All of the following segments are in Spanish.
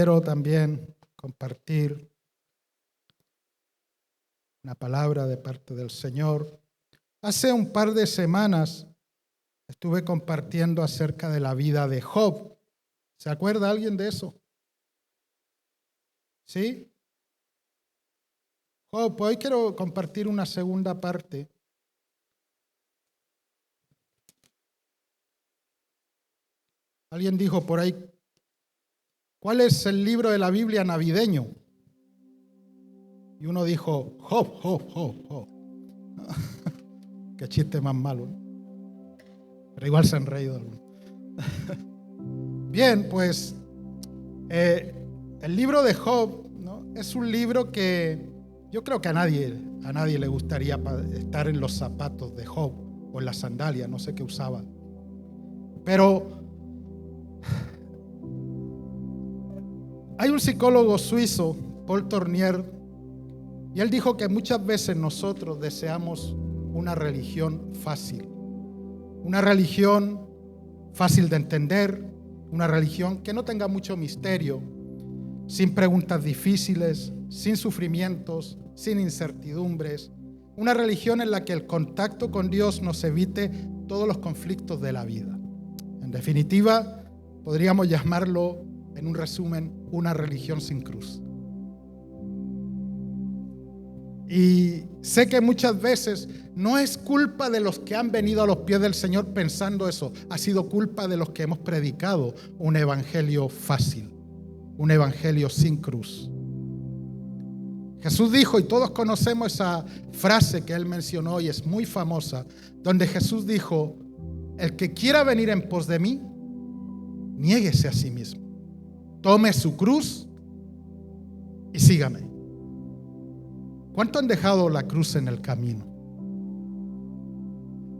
Quiero también compartir una palabra de parte del Señor. Hace un par de semanas estuve compartiendo acerca de la vida de Job. ¿Se acuerda alguien de eso? ¿Sí? Job, hoy quiero compartir una segunda parte. Alguien dijo por ahí, ¿cuál es el libro de la Biblia navideño? Y uno dijo, Job, Job, Job, Job. Qué chiste más malo, ¿no? Pero igual se han reído algunos. Bien, pues el libro de Job, ¿no? Es un libro que yo creo que a nadie le gustaría estar en los zapatos de Job o en las sandalias, no sé qué usaba. Pero hay un psicólogo suizo, Paul Tournier, y él dijo que muchas veces nosotros deseamos una religión fácil. Una religión fácil de entender, una religión que no tenga mucho misterio, sin preguntas difíciles, sin sufrimientos, sin incertidumbres. Una religión en la que el contacto con Dios nos evite todos los conflictos de la vida. En definitiva, podríamos llamarlo, en un resumen, una religión sin cruz. Y sé que muchas veces no es culpa de los que han venido a los pies del Señor pensando eso, ha sido culpa de los que hemos predicado un evangelio fácil, un evangelio sin cruz. Jesús dijo, y todos conocemos esa frase que él mencionó y es muy famosa, donde Jesús dijo, el que quiera venir en pos de mí, niéguese a sí mismo, tome su cruz y sígame. ¿Cuántos han dejado la cruz en el camino?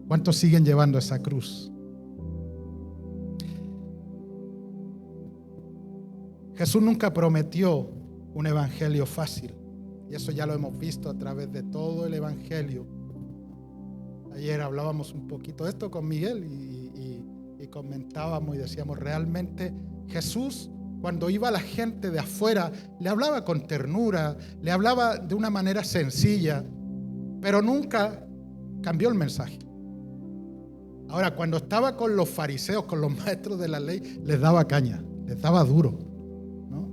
¿Cuántos siguen llevando esa cruz? Jesús nunca prometió un evangelio fácil. Y eso ya lo hemos visto a través de todo el evangelio. Ayer hablábamos un poquito de esto con Miguel y comentábamos y decíamos, realmente Jesús, cuando iba la gente de afuera, le hablaba con ternura, le hablaba de una manera sencilla, pero nunca cambió el mensaje. Ahora, cuando estaba con los fariseos, con los maestros de la ley, les daba caña, les daba duro, ¿no?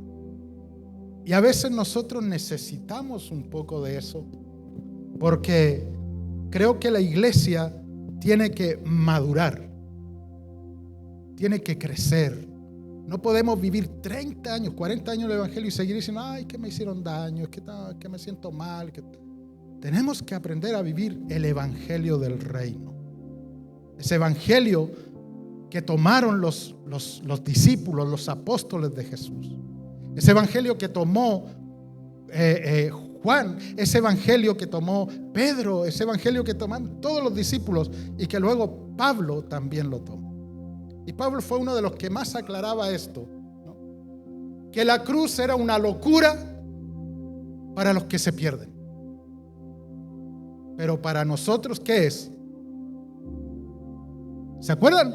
Y a veces nosotros necesitamos un poco de eso, porque creo que la iglesia tiene que madurar, tiene que crecer. No podemos vivir 30 años, 40 años el evangelio y seguir diciendo, ay, que me hicieron daño, es que me siento mal. Tenemos que aprender a vivir el evangelio del reino. Ese evangelio que tomaron los discípulos, los apóstoles de Jesús. Ese evangelio que tomó Juan, ese evangelio que tomó Pedro, ese evangelio que tomaron todos los discípulos y que luego Pablo también lo tomó. Y Pablo fue uno de los que más aclaraba esto, ¿no? Que la cruz era una locura para los que se pierden. Pero para nosotros, ¿qué es? ¿Se acuerdan?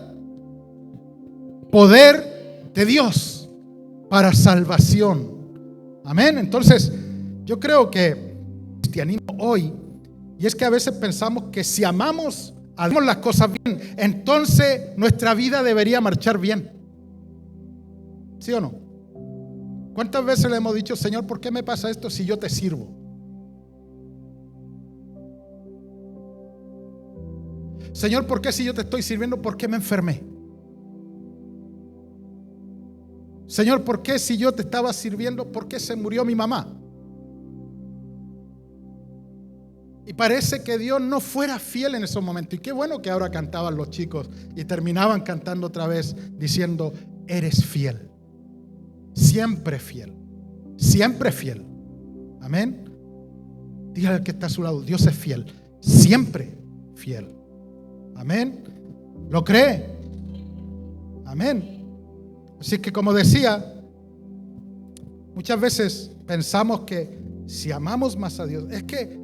Poder de Dios para salvación. Amén. Entonces, yo creo que cristianismo hoy, y es que a veces pensamos que si amamos las cosas bien, entonces nuestra vida debería marchar bien. ¿Sí o no? ¿Cuántas veces le hemos dicho, Señor, ¿por qué me pasa esto si yo te sirvo? Señor, ¿por qué si yo te estoy sirviendo, por qué me enfermé? Señor, ¿por qué si yo te estaba sirviendo, por qué se murió mi mamá? Y parece que Dios no fuera fiel en esos momentos. Y qué bueno que ahora cantaban los chicos y terminaban cantando otra vez diciendo, eres fiel, siempre fiel, siempre fiel. Amén. Dígale al que está a su lado, Dios es fiel, siempre fiel. Amén. ¿Lo cree? Amén. Así que, como decía, muchas veces pensamos que si amamos más a Dios, es que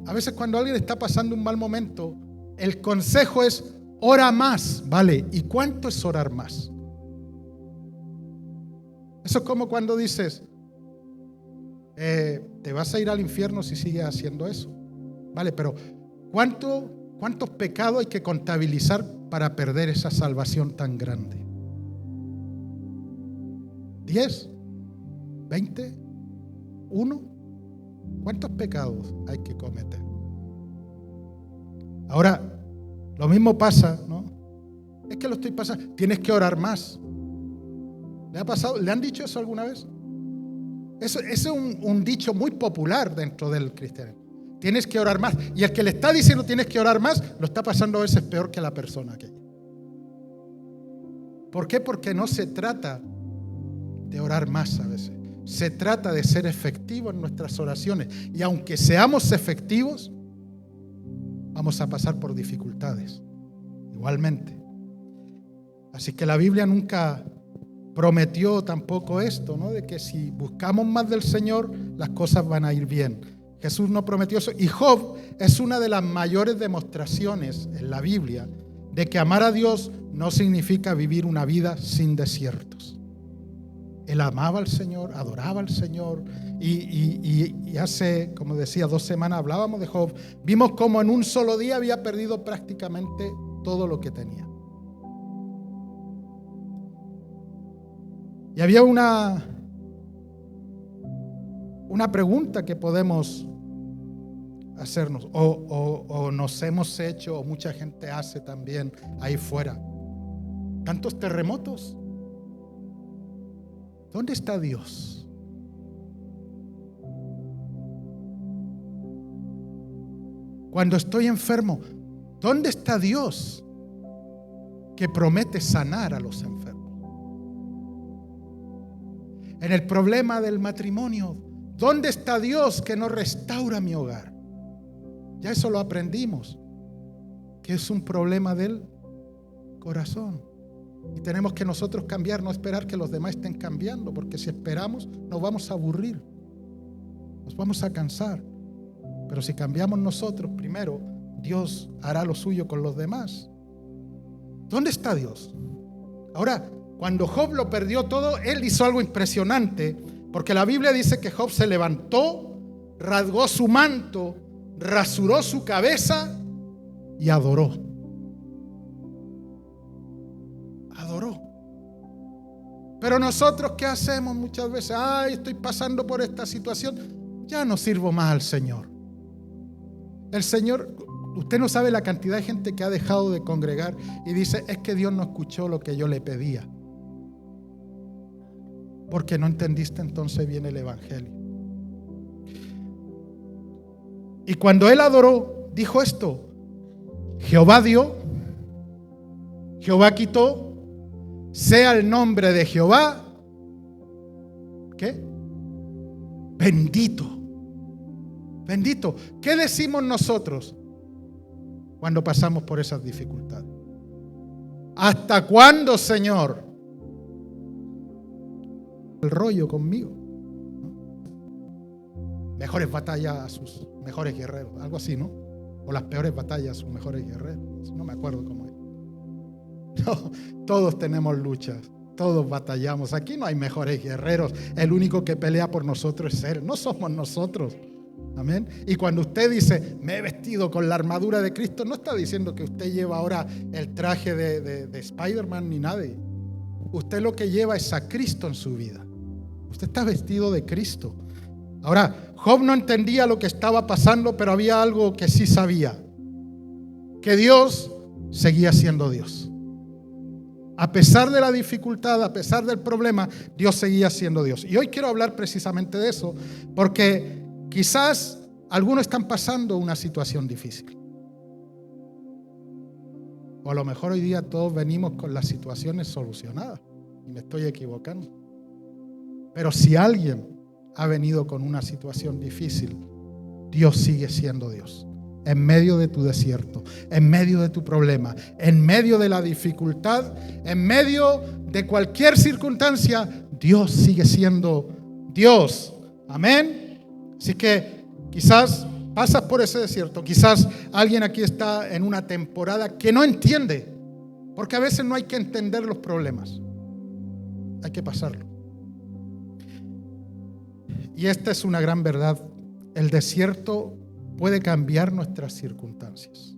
a veces cuando alguien está pasando un mal momento, el consejo es ora más, ¿vale? ¿Y cuánto es orar más? Eso es como cuando dices, te vas a ir al infierno si sigues haciendo eso. Vale, pero ¿cuántos pecados hay que contabilizar para perder esa salvación tan grande? ¿10? ¿20? ¿1? ¿Cuántos pecados hay que cometer? Ahora, lo mismo pasa, ¿no? Es que lo estoy pasando. Tienes que orar más. ¿Le ha pasado? ¿Le han dicho eso alguna vez? Eso es un dicho muy popular dentro del cristianismo. Tienes que orar más. Y el que le está diciendo tienes que orar más, lo está pasando a veces peor que la persona aquella. ¿Por qué? Porque no se trata de orar más a veces. Se trata de ser efectivos en nuestras oraciones. Y aunque seamos efectivos, vamos a pasar por dificultades. Igualmente. Así que la Biblia nunca prometió tampoco esto, ¿no? De que si buscamos más del Señor, las cosas van a ir bien. Jesús no prometió eso. Y Job es una de las mayores demostraciones en la Biblia de que amar a Dios no significa vivir una vida sin desiertos. Él amaba al Señor, adoraba al Señor y hace, como decía, 2 semanas hablábamos de Job. Vimos cómo en un solo día había perdido prácticamente todo lo que tenía. Y había una pregunta que podemos hacernos, o nos hemos hecho, o mucha gente hace también ahí fuera. ¿Tantos terremotos? ¿Dónde está Dios? Cuando estoy enfermo, ¿dónde está Dios que promete sanar a los enfermos? En el problema del matrimonio, ¿dónde está Dios que no restaura mi hogar? Ya eso lo aprendimos, que es un problema del corazón. Y tenemos que nosotros cambiar, no esperar que los demás estén cambiando, porque si esperamos nos vamos a aburrir, nos vamos a cansar. Pero si cambiamos nosotros primero, Dios hará lo suyo con los demás. ¿Dónde está Dios? Ahora, cuando Job lo perdió todo, él hizo algo impresionante, porque la Biblia dice que Job se levantó, rasgó su manto, rasuró su cabeza y adoró. Adoró. Pero nosotros, ¿qué hacemos muchas veces? Ay, estoy pasando por esta situación, ya no sirvo más al Señor. El Señor, usted no sabe la cantidad de gente que ha dejado de congregar y dice, es que Dios no escuchó lo que yo le pedía. Porque no entendiste entonces bien el evangelio. Y cuando él adoró, dijo esto: Jehová dio, Jehová quitó, sea el nombre de Jehová, ¿qué? Bendito. Bendito. ¿Qué decimos nosotros cuando pasamos por esas dificultades? ¿Hasta cuándo, Señor? El rollo conmigo, ¿no? Mejores batallas a sus mejores guerreros, algo así, ¿no? O las peores batallas a sus mejores guerreros, no me acuerdo cómo es. No, todos tenemos luchas, todos batallamos. Aquí no hay mejores guerreros, el único que pelea por nosotros es Él, no somos nosotros. Amén. Y cuando usted dice, me he vestido con la armadura de Cristo, no está diciendo que usted lleva ahora el traje de Spider-Man ni nadie. Usted lo que lleva es a Cristo en su vida. Usted está vestido de Cristo. Ahora, Job no entendía lo que estaba pasando, pero había algo que sí sabía: que Dios seguía siendo Dios. A pesar de la dificultad, a pesar del problema, Dios seguía siendo Dios. Y hoy quiero hablar precisamente de eso, porque quizás algunos están pasando una situación difícil. O a lo mejor hoy día todos venimos con las situaciones solucionadas y me estoy equivocando. Pero si alguien ha venido con una situación difícil, Dios sigue siendo Dios. En medio de tu desierto, en medio de tu problema, en medio de la dificultad, en medio de cualquier circunstancia, Dios sigue siendo Dios. Amén. Así que quizás pasas por ese desierto, quizás alguien aquí está en una temporada que no entiende, porque a veces no hay que entender los problemas, hay que pasarlo. y esta es una gran verdad, el desierto puede cambiar nuestras circunstancias.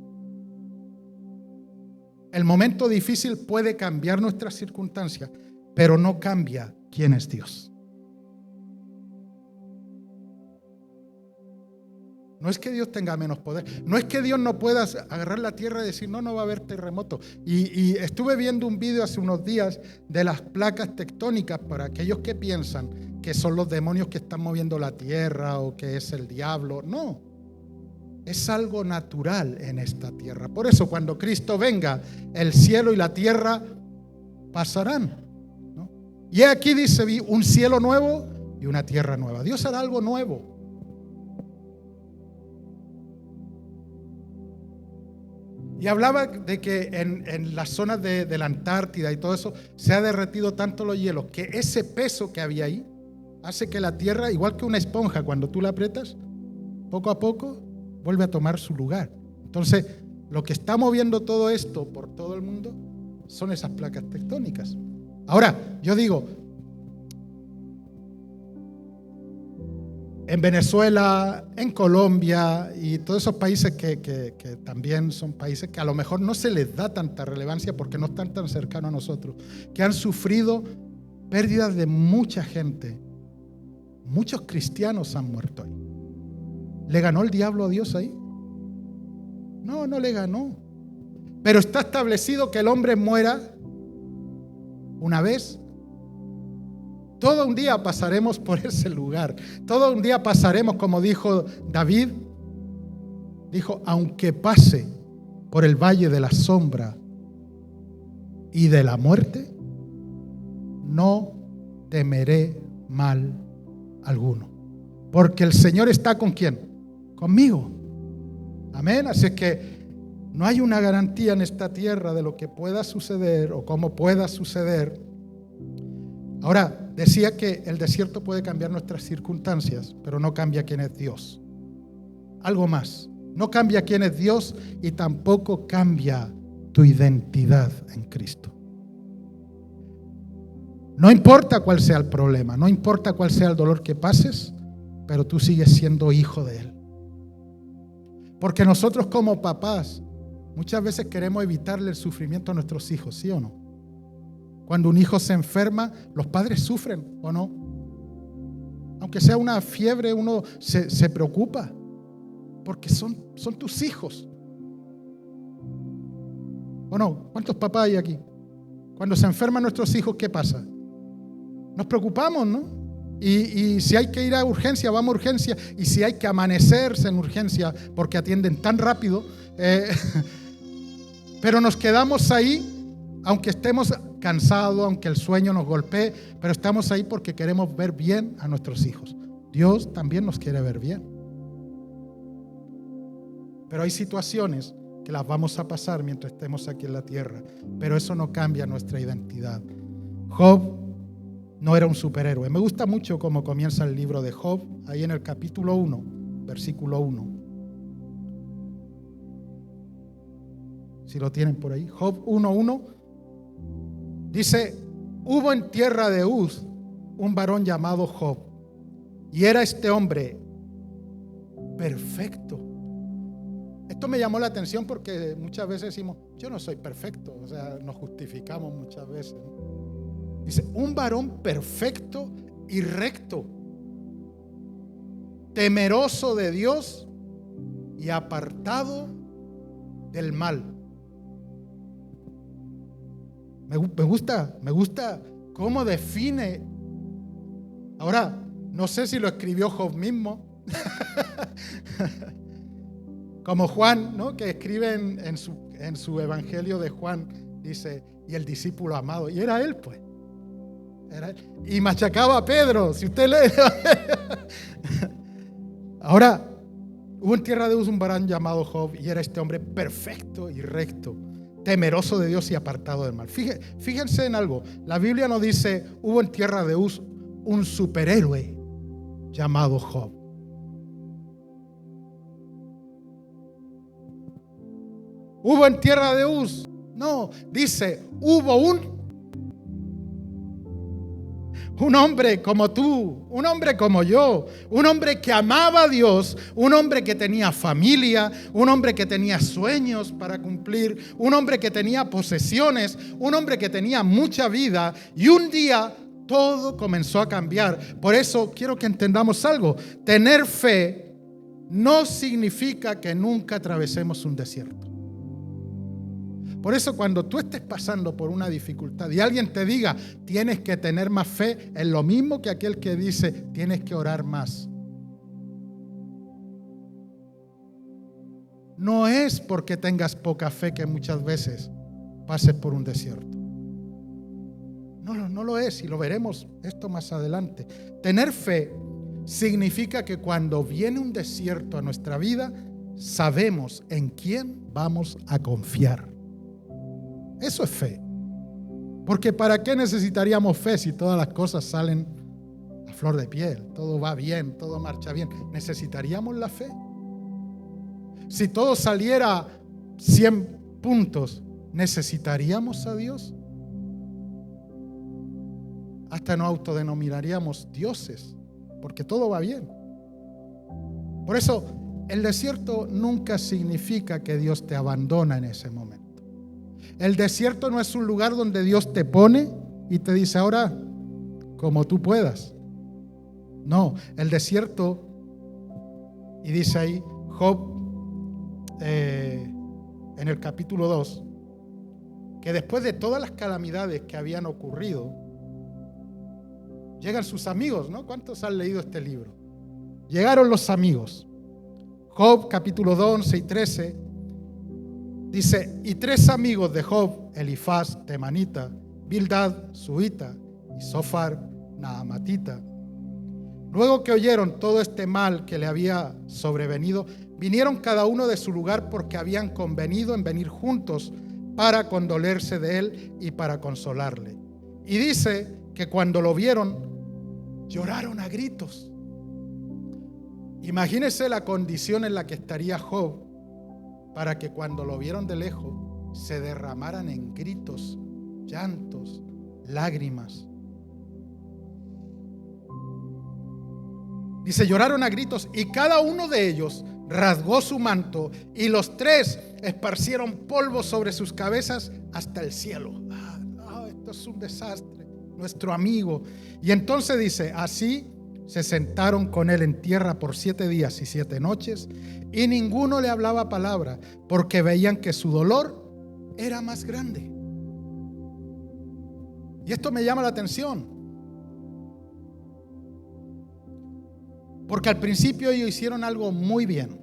El momento difícil puede cambiar nuestras circunstancias, pero no cambia quién es Dios. No es que Dios tenga menos poder, no es que Dios no pueda agarrar la tierra y decir no va a haber terremoto. Y estuve viendo un video hace unos días de las placas tectónicas para aquellos que piensan que son los demonios que están moviendo la tierra o que es el diablo. No, es algo natural en esta tierra. Por eso cuando Cristo venga, el cielo y la tierra pasarán, ¿no? Y aquí dice, vi un cielo nuevo y una tierra nueva. Dios hará algo nuevo. Y hablaba de que en las zonas de la Antártida y todo eso se ha derretido tanto los hielos que ese peso que había ahí hace que la tierra, igual que una esponja, cuando tú la aprietas, poco a poco vuelve a tomar su lugar. Entonces, lo que está moviendo todo esto por todo el mundo son esas placas tectónicas. Ahora, yo digo, en Venezuela, en Colombia y todos esos países que también son países que a lo mejor no se les da tanta relevancia porque no están tan cercanos a nosotros, que han sufrido pérdidas de mucha gente. Muchos cristianos han muerto ahí. ¿Le ganó el diablo a Dios ahí? No, no le ganó. Pero está establecido que el hombre muera una vez. Todo un día pasaremos por ese lugar. Todo un día pasaremos, como dijo David. Dijo, aunque pase por el valle de la sombra y de la muerte, no temeré mal alguno. Porque el Señor está ¿con quién? Conmigo. Amén. Así es que no hay una garantía en esta tierra de lo que pueda suceder o cómo pueda suceder. Ahora, decía que el desierto puede cambiar nuestras circunstancias, pero no cambia quién es Dios. Algo más, no cambia quién es Dios y tampoco cambia tu identidad en Cristo. No importa cuál sea el problema, no importa cuál sea el dolor que pases, pero tú sigues siendo hijo de Él. Porque nosotros como papás muchas veces queremos evitarle el sufrimiento a nuestros hijos, ¿sí o no? Cuando un hijo se enferma, los padres sufren, ¿o no? Aunque sea una fiebre, uno se preocupa, porque son tus hijos. ¿O no? ¿Cuántos papás hay aquí? Cuando se enferman nuestros hijos, ¿qué pasa? Nos preocupamos, ¿no? Y si hay que ir a urgencia, vamos a urgencia. Y si hay que amanecerse en urgencia, porque atienden tan rápido, pero nos quedamos ahí, aunque estemos cansados, aunque el sueño nos golpee, pero estamos ahí porque queremos ver bien a nuestros hijos. Dios también nos quiere ver bien. Pero hay situaciones que las vamos a pasar mientras estemos aquí en la tierra, pero eso no cambia nuestra identidad. Job no era un superhéroe. Me gusta mucho cómo comienza el libro de Job, ahí en el capítulo 1, versículo 1. Si lo tienen por ahí, Job 1:1. Dice, hubo en tierra de Uz un varón llamado Job, y era este hombre perfecto. Esto me llamó la atención porque muchas veces decimos, yo no soy perfecto, o sea, nos justificamos muchas veces, ¿no? Dice, un varón perfecto y recto, temeroso de Dios y apartado del mal. Me gusta cómo define. Ahora, no sé si lo escribió Job mismo, como Juan, ¿no? Que escribe en su evangelio de Juan, dice, y el discípulo amado, y era él, pues. Era él. Y machacaba a Pedro, si usted lee. Ahora, hubo en tierra de Uz un varón llamado Job, y era este hombre perfecto y recto, temeroso de Dios y apartado del mal. Fíjense en algo, la Biblia no dice, hubo en tierra de Uz un superhéroe llamado Job. Hubo en tierra de Uz, no, dice, hubo un Un hombre como tú, un hombre como yo, un hombre que amaba a Dios, un hombre que tenía familia, un hombre que tenía sueños para cumplir, un hombre que tenía posesiones, un hombre que tenía mucha vida, y un día todo comenzó a cambiar. Por eso quiero que entendamos algo. Tener fe no significa que nunca atravesemos un desierto. Por eso cuando tú estés pasando por una dificultad y alguien te diga tienes que tener más fe, es lo mismo que aquel que dice tienes que orar más. No es porque tengas poca fe que muchas veces pases por un desierto. No lo es, y lo veremos esto más adelante. Tener fe significa que cuando viene un desierto a nuestra vida, sabemos en quién vamos a confiar. Eso es fe. Porque ¿para qué necesitaríamos fe si todas las cosas salen a flor de piel? Todo va bien, todo marcha bien. ¿Necesitaríamos la fe? Si todo saliera 100 puntos, ¿necesitaríamos a Dios? Hasta nos autodenominaríamos dioses, porque todo va bien. Por eso, el desierto nunca significa que Dios te abandona en ese momento. El desierto no es un lugar donde Dios te pone y te dice ahora como tú puedas. No, el desierto, y dice ahí Job en el capítulo 2, que después de todas las calamidades que habían ocurrido, llegan sus amigos, ¿no? ¿Cuántos han leído este libro? Llegaron los amigos. Job capítulo 2, 11 y 13 dice, y 3 amigos de Job, Elifaz, Temanita, Bildad, Suita y Sofar, Naamatita, luego que oyeron todo este mal que le había sobrevenido, vinieron cada uno de su lugar porque habían convenido en venir juntos para condolerse de él y para consolarle. Y dice que cuando lo vieron, lloraron a gritos. Imagínese la condición en la que estaría Job para que cuando lo vieron de lejos se derramaran en gritos, llantos, lágrimas. Dice, lloraron a gritos y cada uno de ellos rasgó su manto y los 3 esparcieron polvo sobre sus cabezas hasta el cielo. Esto es un desastre, nuestro amigo. Y entonces dice, así se sentaron con él en tierra por 7 días y 7 noches y ninguno le hablaba palabra porque veían que su dolor era más grande. Y esto me llama la atención porque al principio ellos hicieron algo muy bien.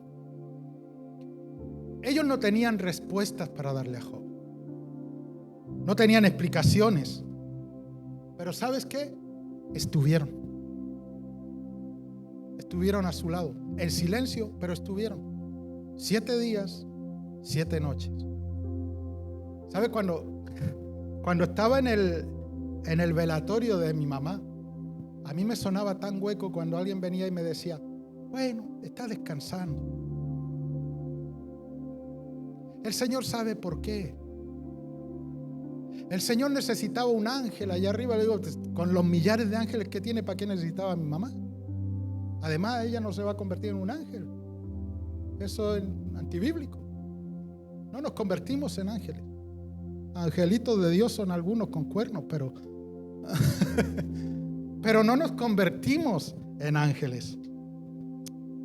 Ellos no tenían respuestas para darle a Job, no tenían explicaciones, pero ¿sabes qué? Estuvieron a su lado, en silencio, pero estuvieron 7 días, 7 noches. ¿Sabe? Cuando estaba en el velatorio de mi mamá, a mí me sonaba tan hueco cuando alguien venía y me decía, bueno, está descansando. El Señor sabe por qué. El Señor necesitaba un ángel allá arriba. Le digo, con los millares de ángeles que tiene, ¿para qué necesitaba a mi mamá? Además, ella no se va a convertir en un ángel. Eso es antibíblico. No nos convertimos en ángeles. Angelitos de Dios son algunos con cuernos, pero no nos convertimos en ángeles.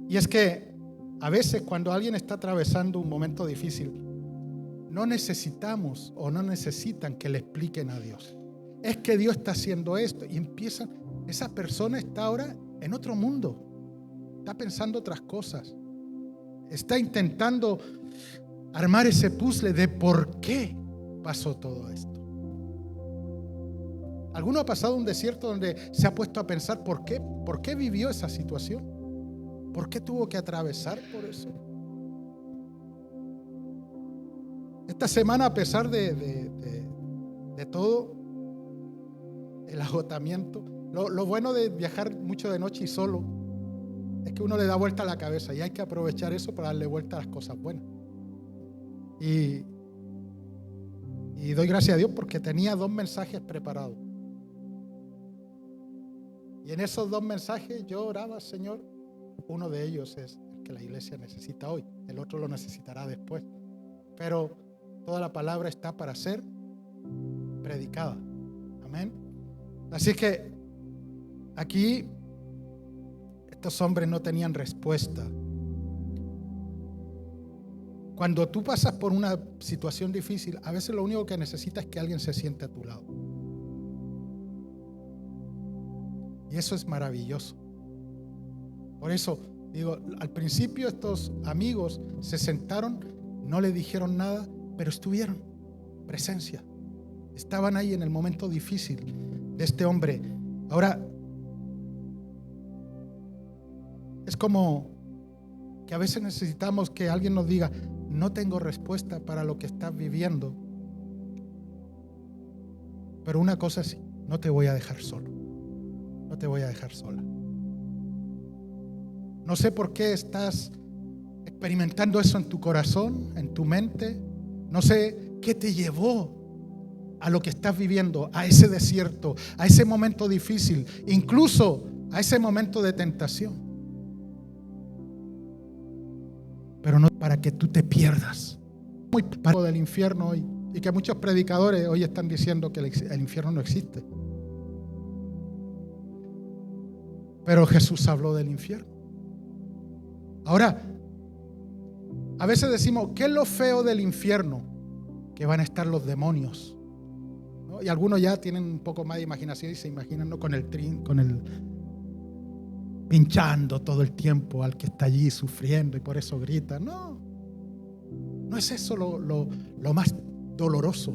Y es que a veces cuando alguien está atravesando un momento difícil, no necesitamos o no necesitan que le expliquen a Dios. Es que Dios está haciendo esto y empiezan, esa persona está ahora en otro mundo, está pensando otras cosas, está intentando armar ese puzzle de por qué pasó todo esto. ¿Alguno ha pasado un desierto donde se ha puesto a pensar por qué vivió esa situación? ¿Por qué tuvo que atravesar por eso? Esta semana, a pesar de todo el agotamiento, lo bueno de viajar mucho de noche y solo es que uno le da vuelta a la cabeza y hay que aprovechar eso para darle vuelta a las cosas buenas. Y doy gracias a Dios porque tenía 2 mensajes preparados. Y en esos 2 mensajes yo oraba, Señor, uno de ellos es el que la iglesia necesita hoy, el otro lo necesitará después. Pero toda la palabra está para ser predicada. Amén. Así que aquí estos hombres no tenían respuesta. Cuando tú pasas por una situación difícil, a veces lo único que necesitas es que alguien se siente a tu lado. Y eso es maravilloso. Por eso digo, al principio estos amigos se sentaron, no le dijeron nada, pero estuvieron, presencia. Estaban ahí en el momento difícil de este hombre. Ahora, es como que a veces necesitamos que alguien nos diga, no tengo respuesta para lo que estás viviendo, pero una cosa sí, no te voy a dejar solo, no te voy a dejar sola. No sé por qué estás experimentando eso en tu corazón, en tu mente. No sé qué te llevó a lo que estás viviendo, a ese desierto, a ese momento difícil, incluso a ese momento de tentación. Pero no para que tú te pierdas. Muy poco del infierno hoy, y que muchos predicadores hoy están diciendo que el infierno no existe. Pero Jesús habló del infierno. Ahora, a veces decimos, ¿qué es lo feo del infierno? Que van a estar los demonios, ¿no? Y algunos ya tienen un poco más de imaginación y se imaginan, ¿no?, con el pinchando todo el tiempo al que está allí sufriendo y por eso grita. No, no es eso lo más doloroso.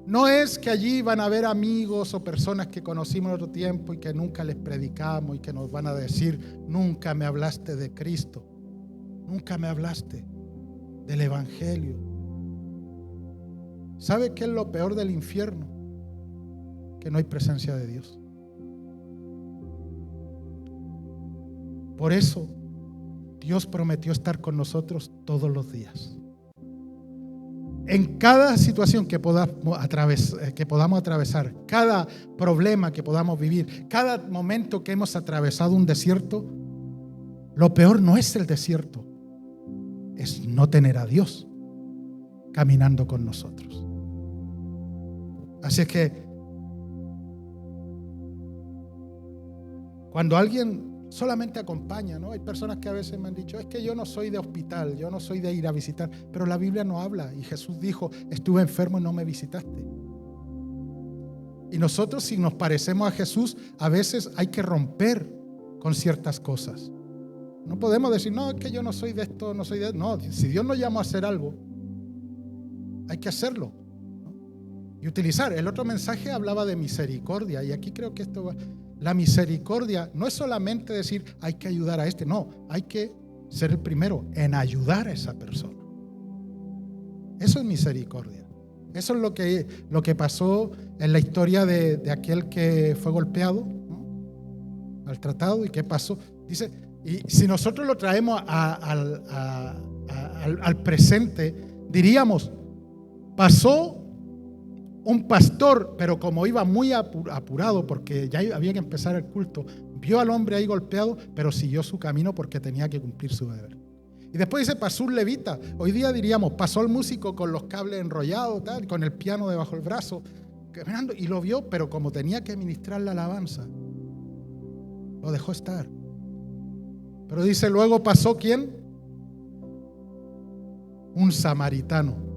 No es que allí van a haber amigos o personas que conocimos en otro tiempo y que nunca les predicamos y que nos van a decir, nunca me hablaste de Cristo, nunca me hablaste del Evangelio. ¿Sabe qué es lo peor del infierno? Que no hay presencia de Dios. Por eso Dios prometió estar con nosotros todos los días. En cada situación que podamos atravesar, cada problema que podamos vivir, cada momento que hemos atravesado un desierto, lo peor no es el desierto, es no tener a Dios caminando con nosotros. Así es que cuando alguien solamente acompaña, ¿no? Hay personas que a veces me han dicho, es que yo no soy de hospital, yo no soy de ir a visitar, pero la Biblia no habla y Jesús dijo, estuve enfermo y no me visitaste. Y nosotros, si nos parecemos a Jesús, a veces hay que romper con ciertas cosas. No podemos decir, no, es que yo no soy de esto, no soy de... No, si Dios nos llama a hacer algo, hay que hacerlo, ¿no? Y utilizar. El otro mensaje hablaba de misericordia y aquí creo que esto va... La misericordia no es solamente decir hay que ayudar a este, no, hay que ser el primero en ayudar a esa persona. Eso es misericordia. Eso es lo que pasó en la historia de aquel que fue golpeado, ¿no?, maltratado. ¿Y qué pasó? Dice, y si nosotros lo traemos al presente, diríamos, pasó un pastor, pero como iba muy apurado porque ya había que empezar el culto, vio al hombre ahí golpeado, pero siguió su camino porque tenía que cumplir su deber. Y después dice, pasó un levita. Hoy día diríamos, pasó el músico con los cables enrollados, tal, con el piano debajo del brazo, caminando, y lo vio, pero como tenía que ministrar la alabanza, lo dejó estar. Pero dice, luego pasó ¿quién? Un samaritano.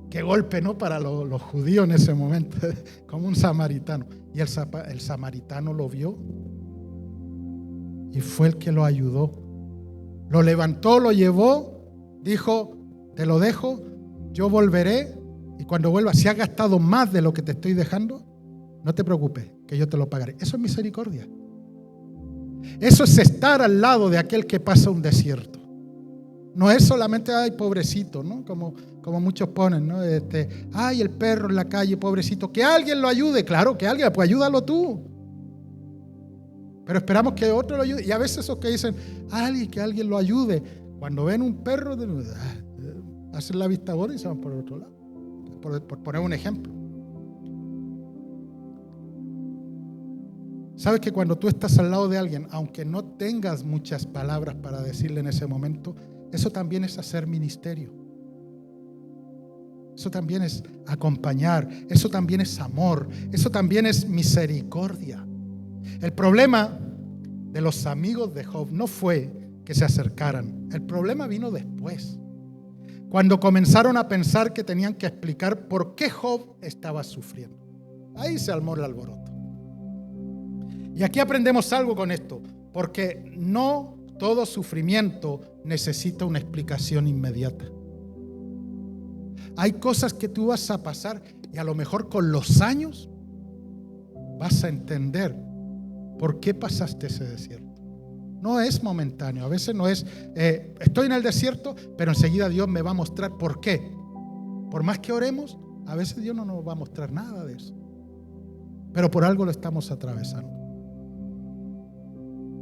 Qué golpe, ¿no?, para los judíos en ese momento, como un samaritano. Y el samaritano lo vio y fue el que lo ayudó. Lo levantó, lo llevó, dijo, te lo dejo, yo volveré y cuando vuelva, si has gastado más de lo que te estoy dejando, no te preocupes, que yo te lo pagaré. Eso es misericordia. Eso es estar al lado de aquel que pasa un desierto. No es solamente, ay, pobrecito, ¿no? Como muchos ponen, ¿no? Ay, el perro en la calle, pobrecito, que alguien lo ayude. Claro, que alguien, pues ayúdalo tú. Pero esperamos que otro lo ayude. Y a veces esos que dicen, ay, que alguien lo ayude, cuando ven un perro, hacen la vista gorda y se van por el otro lado. Por poner un ejemplo. Sabes que cuando tú estás al lado de alguien, aunque no tengas muchas palabras para decirle en ese momento, eso también es hacer ministerio. Eso también es acompañar, eso también es amor, eso también es misericordia. El problema de los amigos de Job no fue que se acercaran, el problema vino después, cuando comenzaron a pensar que tenían que explicar por qué Job estaba sufriendo. Ahí se armó el alboroto. Y aquí aprendemos algo con esto, porque no todo sufrimiento necesita una explicación inmediata. Hay cosas que tú vas a pasar y a lo mejor con los años vas a entender por qué pasaste ese desierto. No es momentáneo, a veces no es, estoy en el desierto, pero enseguida Dios me va a mostrar por qué. Por más que oremos, a veces Dios no nos va a mostrar nada de eso. Pero por algo lo estamos atravesando.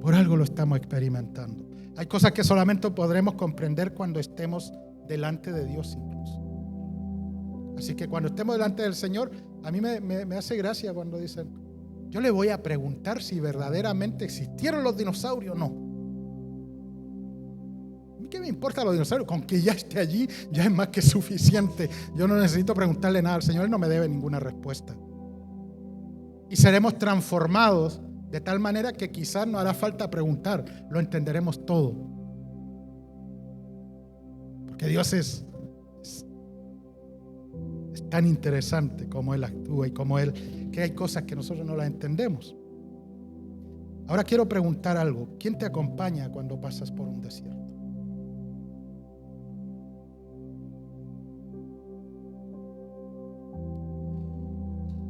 Por algo lo estamos experimentando. Hay cosas que solamente podremos comprender cuando estemos delante de Dios incluso. Así que cuando estemos delante del Señor, a mí me hace gracia cuando dicen, yo le voy a preguntar si verdaderamente existieron los dinosaurios o no. ¿A mí qué me importa los dinosaurios? Con que ya esté allí, ya es más que suficiente. Yo no necesito preguntarle nada al Señor, Él no me debe ninguna respuesta. Y seremos transformados de tal manera que quizás no hará falta preguntar, lo entenderemos todo. Porque Dios es tan interesante como Él actúa y como Él, que hay cosas que nosotros no las entendemos. Ahora quiero preguntar algo. ¿Quién te acompaña cuando pasas por un desierto?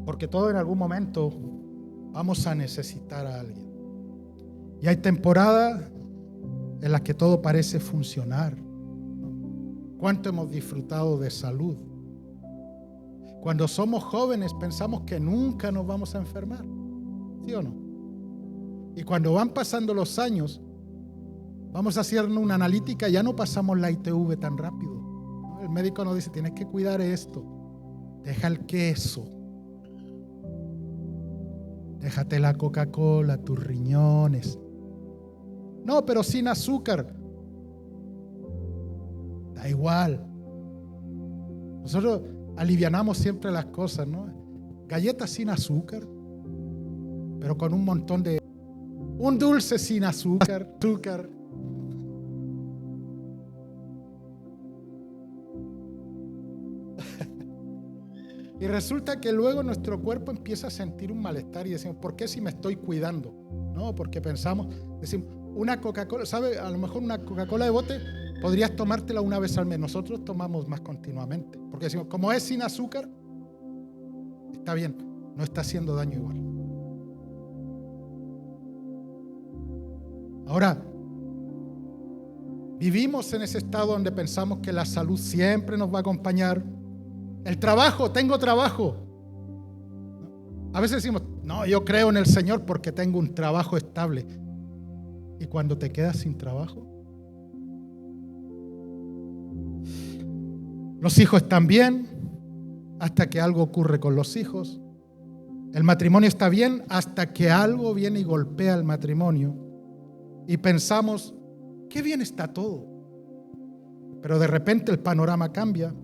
Porque todos en algún momento vamos a necesitar a alguien. Y hay temporadas en las que todo parece funcionar. ¿Cuánto hemos disfrutado de salud? Cuando somos jóvenes pensamos que nunca nos vamos a enfermar, ¿sí o no? Y cuando van pasando los años, vamos haciendo una analítica, ya no pasamos la ITV tan rápido, ¿no? El médico nos dice, tienes que cuidar esto, deja el queso, déjate la Coca-Cola, tus riñones. No, pero sin azúcar. Da igual. Nosotros alivianamos siempre las cosas, ¿no? Galletas sin azúcar, pero con un montón de... Un dulce sin azúcar. Y resulta que luego nuestro cuerpo empieza a sentir un malestar y decimos, ¿por qué si me estoy cuidando? No, porque decimos, una Coca-Cola, ¿sabe? A lo mejor una Coca-Cola de bote podrías tomártela una vez al mes. Nosotros tomamos más continuamente, porque decimos, como es sin azúcar, está bien, no está haciendo daño igual. Ahora, vivimos en ese estado donde pensamos que la salud siempre nos va a acompañar. El trabajo, tengo trabajo. A veces decimos, no, yo creo en el Señor porque tengo un trabajo estable. ¿Y cuando te quedas sin trabajo? Los hijos están bien hasta que algo ocurre con los hijos. El matrimonio está bien hasta que algo viene y golpea el matrimonio. Y pensamos, qué bien está todo. Pero de repente el panorama cambia.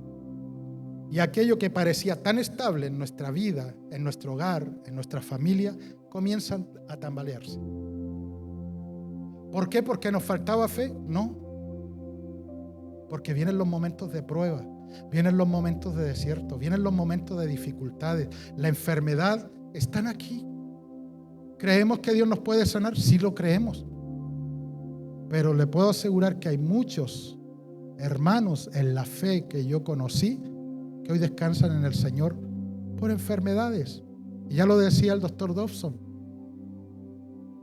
Y aquello que parecía tan estable en nuestra vida, en nuestro hogar, en nuestra familia, comienzan a tambalearse. ¿Por qué? ¿Porque nos faltaba fe? No. Porque vienen los momentos de prueba, vienen los momentos de desierto, vienen los momentos de dificultades. La enfermedad están aquí. ¿Creemos que Dios nos puede sanar? Sí lo creemos. Pero le puedo asegurar que hay muchos hermanos en la fe que yo conocí que hoy descansan en el Señor por enfermedades. Y ya lo decía el doctor Dobson.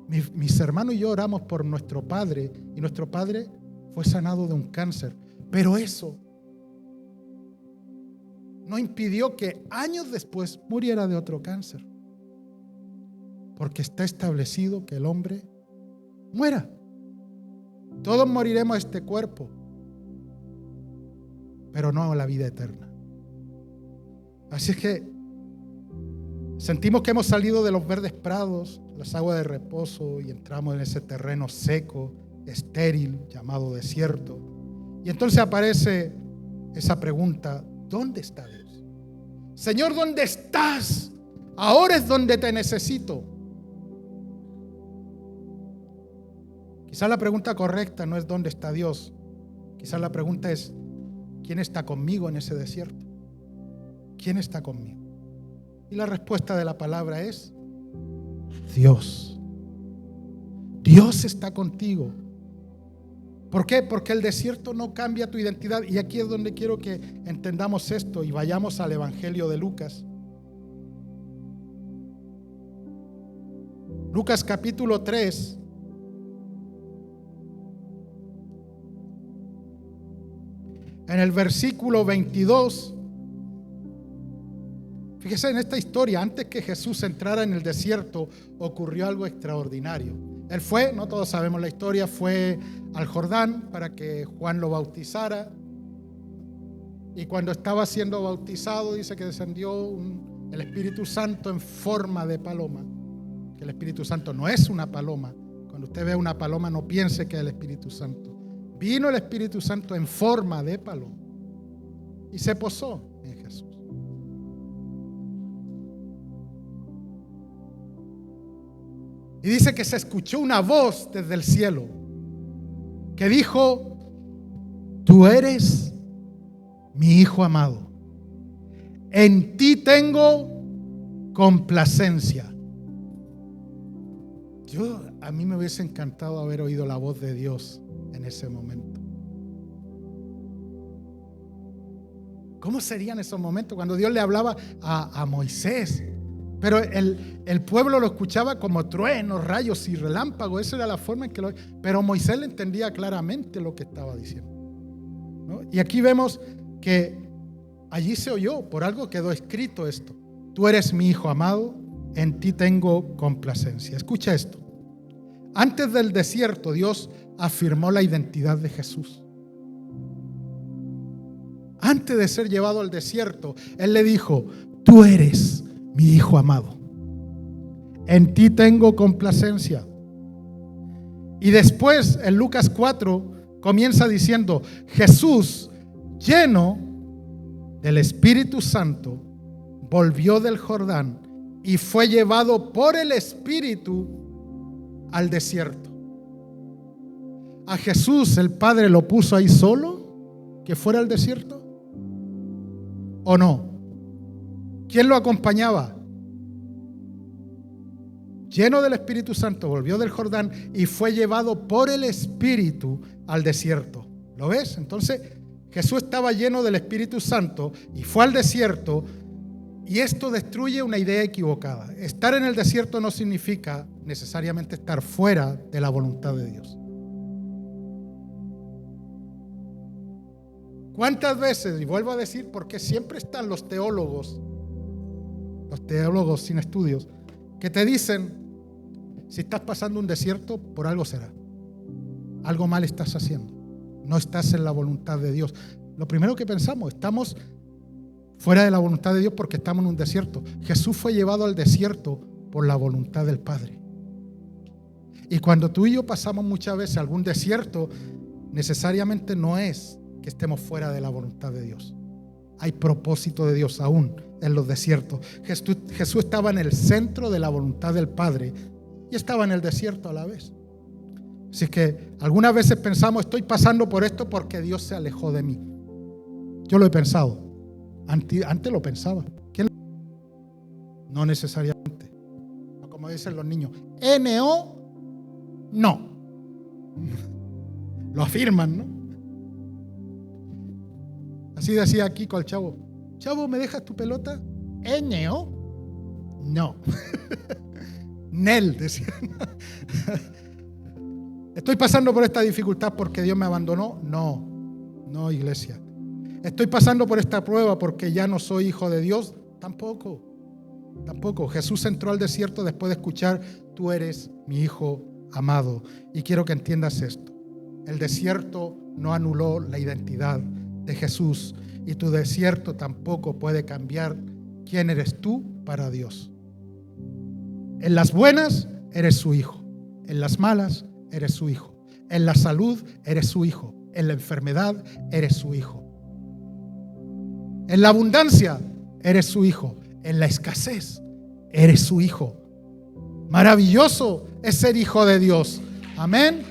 Mis hermanos y yo oramos por nuestro padre y nuestro padre fue sanado de un cáncer. Pero eso no impidió que años después muriera de otro cáncer. Porque está establecido que el hombre muera. Todos moriremos de este cuerpo, pero no a la vida eterna. Así es que Sentimos que hemos salido de los verdes prados, las aguas de reposo, y entramos en ese terreno seco, estéril, llamado desierto. Y entonces aparece esa pregunta: ¿dónde está Dios? Señor, ¿dónde estás? Ahora es donde te necesito. Quizás la pregunta correcta no es ¿dónde está Dios? Quizás la pregunta es: ¿quién está conmigo en ese desierto? ¿Quién está conmigo? Y la respuesta de la palabra es Dios. Dios está contigo. ¿Por qué? Porque el desierto no cambia tu identidad. Y aquí es donde quiero que entendamos esto y vayamos al Evangelio de Lucas. Lucas capítulo 3. En el versículo 22. Fíjese en esta historia: antes que Jesús entrara en el desierto, ocurrió algo extraordinario. Él fue, no todos sabemos la historia, fue al Jordán para que Juan lo bautizara. Y cuando estaba siendo bautizado, dice que descendió el Espíritu Santo en forma de paloma. Que el Espíritu Santo no es una paloma. Cuando usted ve una paloma, no piense que es el Espíritu Santo. Vino el Espíritu Santo en forma de paloma y se posó en Jesús. Y dice que se escuchó una voz desde el cielo que dijo: tú eres mi Hijo amado, en ti tengo complacencia. A mí me hubiese encantado haber oído la voz de Dios en ese momento. ¿Cómo serían esos momentos cuando Dios le hablaba a Moisés? Pero el pueblo lo escuchaba como truenos, rayos y relámpagos. Esa era la forma en que lo... Pero Moisés le entendía claramente lo que estaba diciendo, ¿no? Y aquí vemos que allí se oyó, por algo quedó escrito esto: tú eres mi Hijo amado, en ti tengo complacencia. Escucha esto. Antes del desierto, Dios afirmó la identidad de Jesús. Antes de ser llevado al desierto, Él le dijo: tú eres mi Hijo amado, en ti tengo complacencia. Y después en Lucas 4 comienza diciendo: Jesús, lleno del Espíritu Santo, volvió del Jordán y fue llevado por el Espíritu al desierto. ¿A Jesús el Padre lo puso ahí solo, que fuera al desierto? ¿O no? ¿Quién lo acompañaba? Lleno del Espíritu Santo, volvió del Jordán y fue llevado por el Espíritu al desierto. ¿Lo ves? Entonces Jesús estaba lleno del Espíritu Santo y fue al desierto. Y esto destruye una idea equivocada. Estar en el desierto no significa necesariamente estar fuera de la voluntad de Dios. ¿Cuántas veces, y vuelvo a decir, porque siempre están los teólogos sin estudios, que te dicen: si estás pasando un desierto, por algo será. Algo mal estás haciendo. No estás en la voluntad de Dios. Lo primero que pensamos: estamos fuera de la voluntad de Dios porque estamos en un desierto. Jesús fue llevado al desierto por la voluntad del Padre. Y cuando tú y yo pasamos muchas veces algún desierto, necesariamente no es que estemos fuera de la voluntad de Dios. Hay propósito de Dios aún en los desiertos. Jesús estaba en el centro de la voluntad del Padre y estaba en el desierto a la vez. Así que algunas veces pensamos: estoy pasando por esto porque Dios se alejó de mí. Yo lo he pensado. Antes lo pensaba. No necesariamente. Como dicen los niños, N-O, no. Lo afirman, ¿no? Así decía Kiko al chavo: chavo, ¿me dejas tu pelota? N-O, no. Nel, decía. ¿Estoy pasando por esta dificultad porque Dios me abandonó? No, iglesia. ¿Estoy pasando por esta prueba porque ya no soy hijo de Dios? Tampoco. Jesús entró al desierto después de escuchar: tú eres mi Hijo amado. Y quiero que entiendas esto: el desierto no anuló la identidad de Jesús, y tu desierto tampoco puede cambiar quién eres tú para Dios. En las buenas eres su hijo, en las malas eres su hijo, en la salud eres su hijo, en la enfermedad eres su hijo, en la abundancia eres su hijo, en la escasez eres su hijo. Maravilloso es ser hijo de Dios. Amén.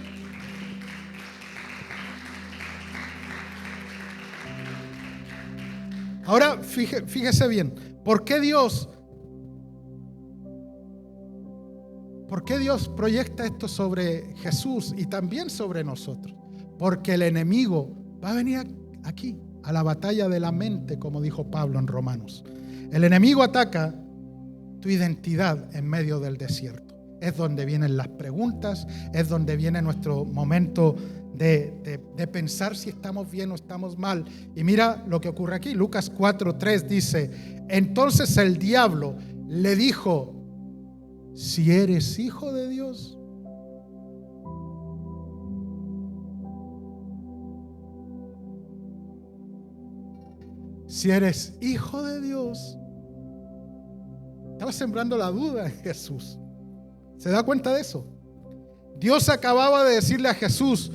Ahora fíjese bien, ¿por qué Dios proyecta esto sobre Jesús y también sobre nosotros? Porque el enemigo va a venir aquí a la batalla de la mente, como dijo Pablo en Romanos. El enemigo ataca tu identidad en medio del desierto. Es donde vienen las preguntas, es donde viene nuestro momento de pensar si estamos bien o estamos mal. Y mira lo que ocurre aquí. Lucas 4:3 dice: entonces el diablo le dijo: si eres hijo de Dios, si eres hijo de Dios. Estaba sembrando la duda en Jesús. ¿Se da cuenta de eso? Dios acababa de decirle a Jesús: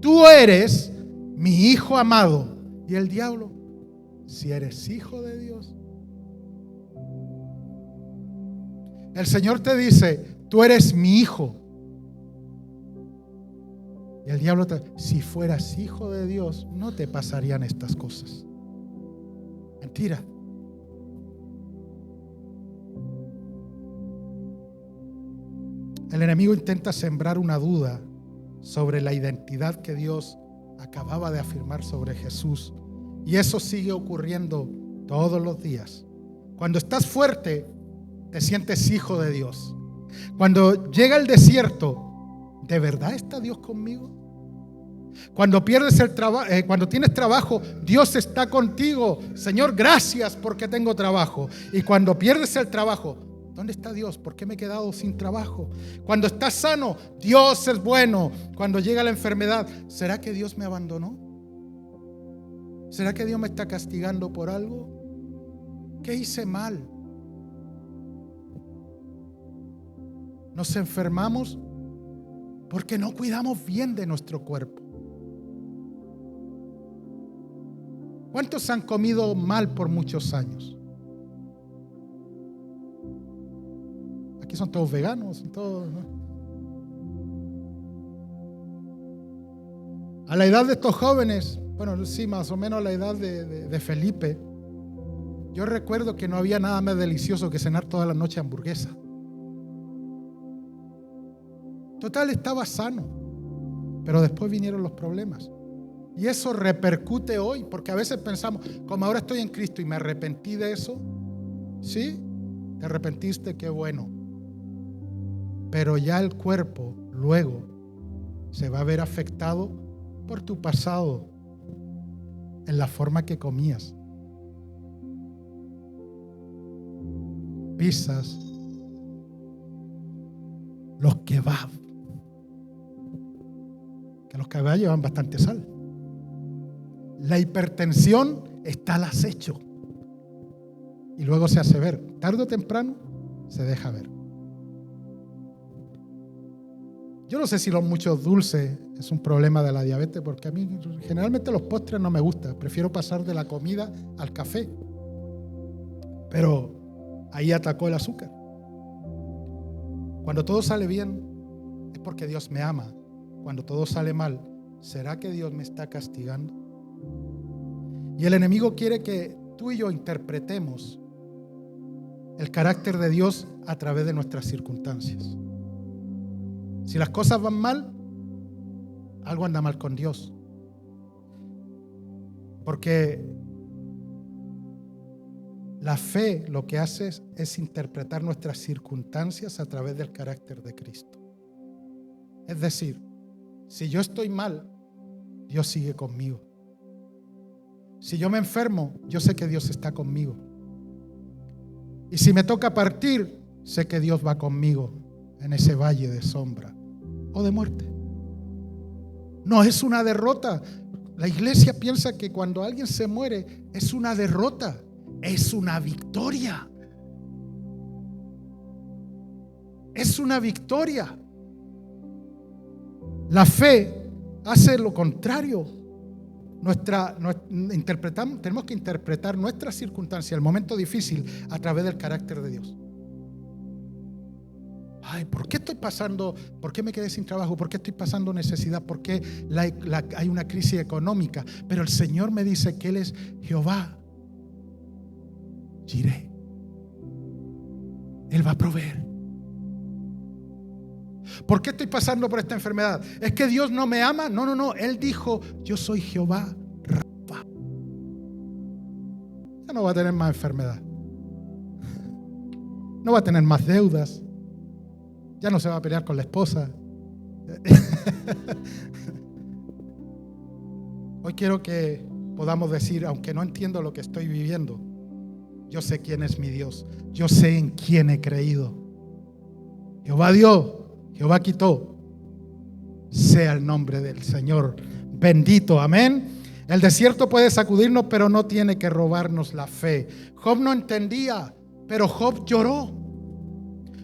tú eres mi hijo amado. Y el diablo: si eres hijo de Dios. El Señor te dice: tú eres mi hijo. Y el diablo te dice: si fueras hijo de Dios, no te pasarían estas cosas. Mentira. El enemigo intenta sembrar una duda sobre la identidad que Dios acababa de afirmar sobre Jesús. Y eso sigue ocurriendo todos los días. Cuando estás fuerte, te sientes hijo de Dios. Cuando llega el desierto, ¿de verdad está Dios conmigo? Cuando pierdes el trabajo, cuando tienes trabajo, Dios está contigo. Señor, gracias porque tengo trabajo. Y cuando pierdes el trabajo, ¿dónde está Dios? ¿Por qué me he quedado sin trabajo? Cuando estás sano, Dios es bueno. Cuando llega la enfermedad, ¿será que Dios me abandonó? ¿Será que Dios me está castigando por algo? ¿Qué hice mal? Nos enfermamos porque no cuidamos bien de nuestro cuerpo. ¿Cuántos han comido mal por muchos años? Aquí son todos veganos, todos, ¿no? A la edad de estos jóvenes, bueno, sí, más o menos a la edad de Felipe, yo recuerdo que no había nada más delicioso que cenar toda la noche hamburguesa. Total, estaba sano, pero después vinieron los problemas. Y eso repercute hoy, porque a veces pensamos, como ahora estoy en Cristo y me arrepentí de eso. Sí, te arrepentiste, qué bueno. Pero ya el cuerpo luego se va a ver afectado por tu pasado, en la forma que comías. Pizzas, los kebab, que los kebab llevan bastante sal. La hipertensión está al acecho y luego se hace ver. Tarde o temprano se deja ver. Yo no sé si los muchos dulces es un problema de la diabetes, porque a mí generalmente los postres no me gustan. Prefiero pasar de la comida al café. Pero ahí atacó el azúcar. Cuando todo sale bien, es porque Dios me ama. Cuando todo sale mal, ¿será que Dios me está castigando? Y el enemigo quiere que tú y yo interpretemos el carácter de Dios a través de nuestras circunstancias. Si las cosas van mal, algo anda mal con Dios. Porque la fe lo que hace es interpretar nuestras circunstancias a través del carácter de Cristo. Es decir, si yo estoy mal, Dios sigue conmigo. Si yo me enfermo, yo sé que Dios está conmigo. Y si me toca partir, sé que Dios va conmigo en ese valle de sombra o de muerte. No es una derrota. La iglesia piensa que cuando alguien se muere es una derrota, es una victoria. es una victoria. La fe hace lo contrario. Tenemos que interpretar nuestra circunstancia, el momento difícil, a través del carácter de Dios. Ay, ¿por qué estoy pasando? ¿Por qué me quedé sin trabajo? ¿Por qué estoy pasando necesidad? ¿Por qué hay una crisis económica? Pero el Señor me dice que Él es Jehová Jireh. Él va a proveer. ¿Por qué estoy pasando por esta enfermedad? ¿Es que Dios no me ama? No. Él dijo, yo soy Jehová Rafa. Ya no va a tener más enfermedad. No va a tener más deudas. Ya no se va a pelear con la esposa. Hoy quiero que podamos decir, aunque no entiendo lo que estoy viviendo, yo sé quién es mi Dios. Yo sé en quién he creído. Jehová dio, Jehová quitó. Sea el nombre del Señor bendito, amén. El desierto puede sacudirnos, pero no tiene que robarnos la fe. Job no entendía, pero Job lloró.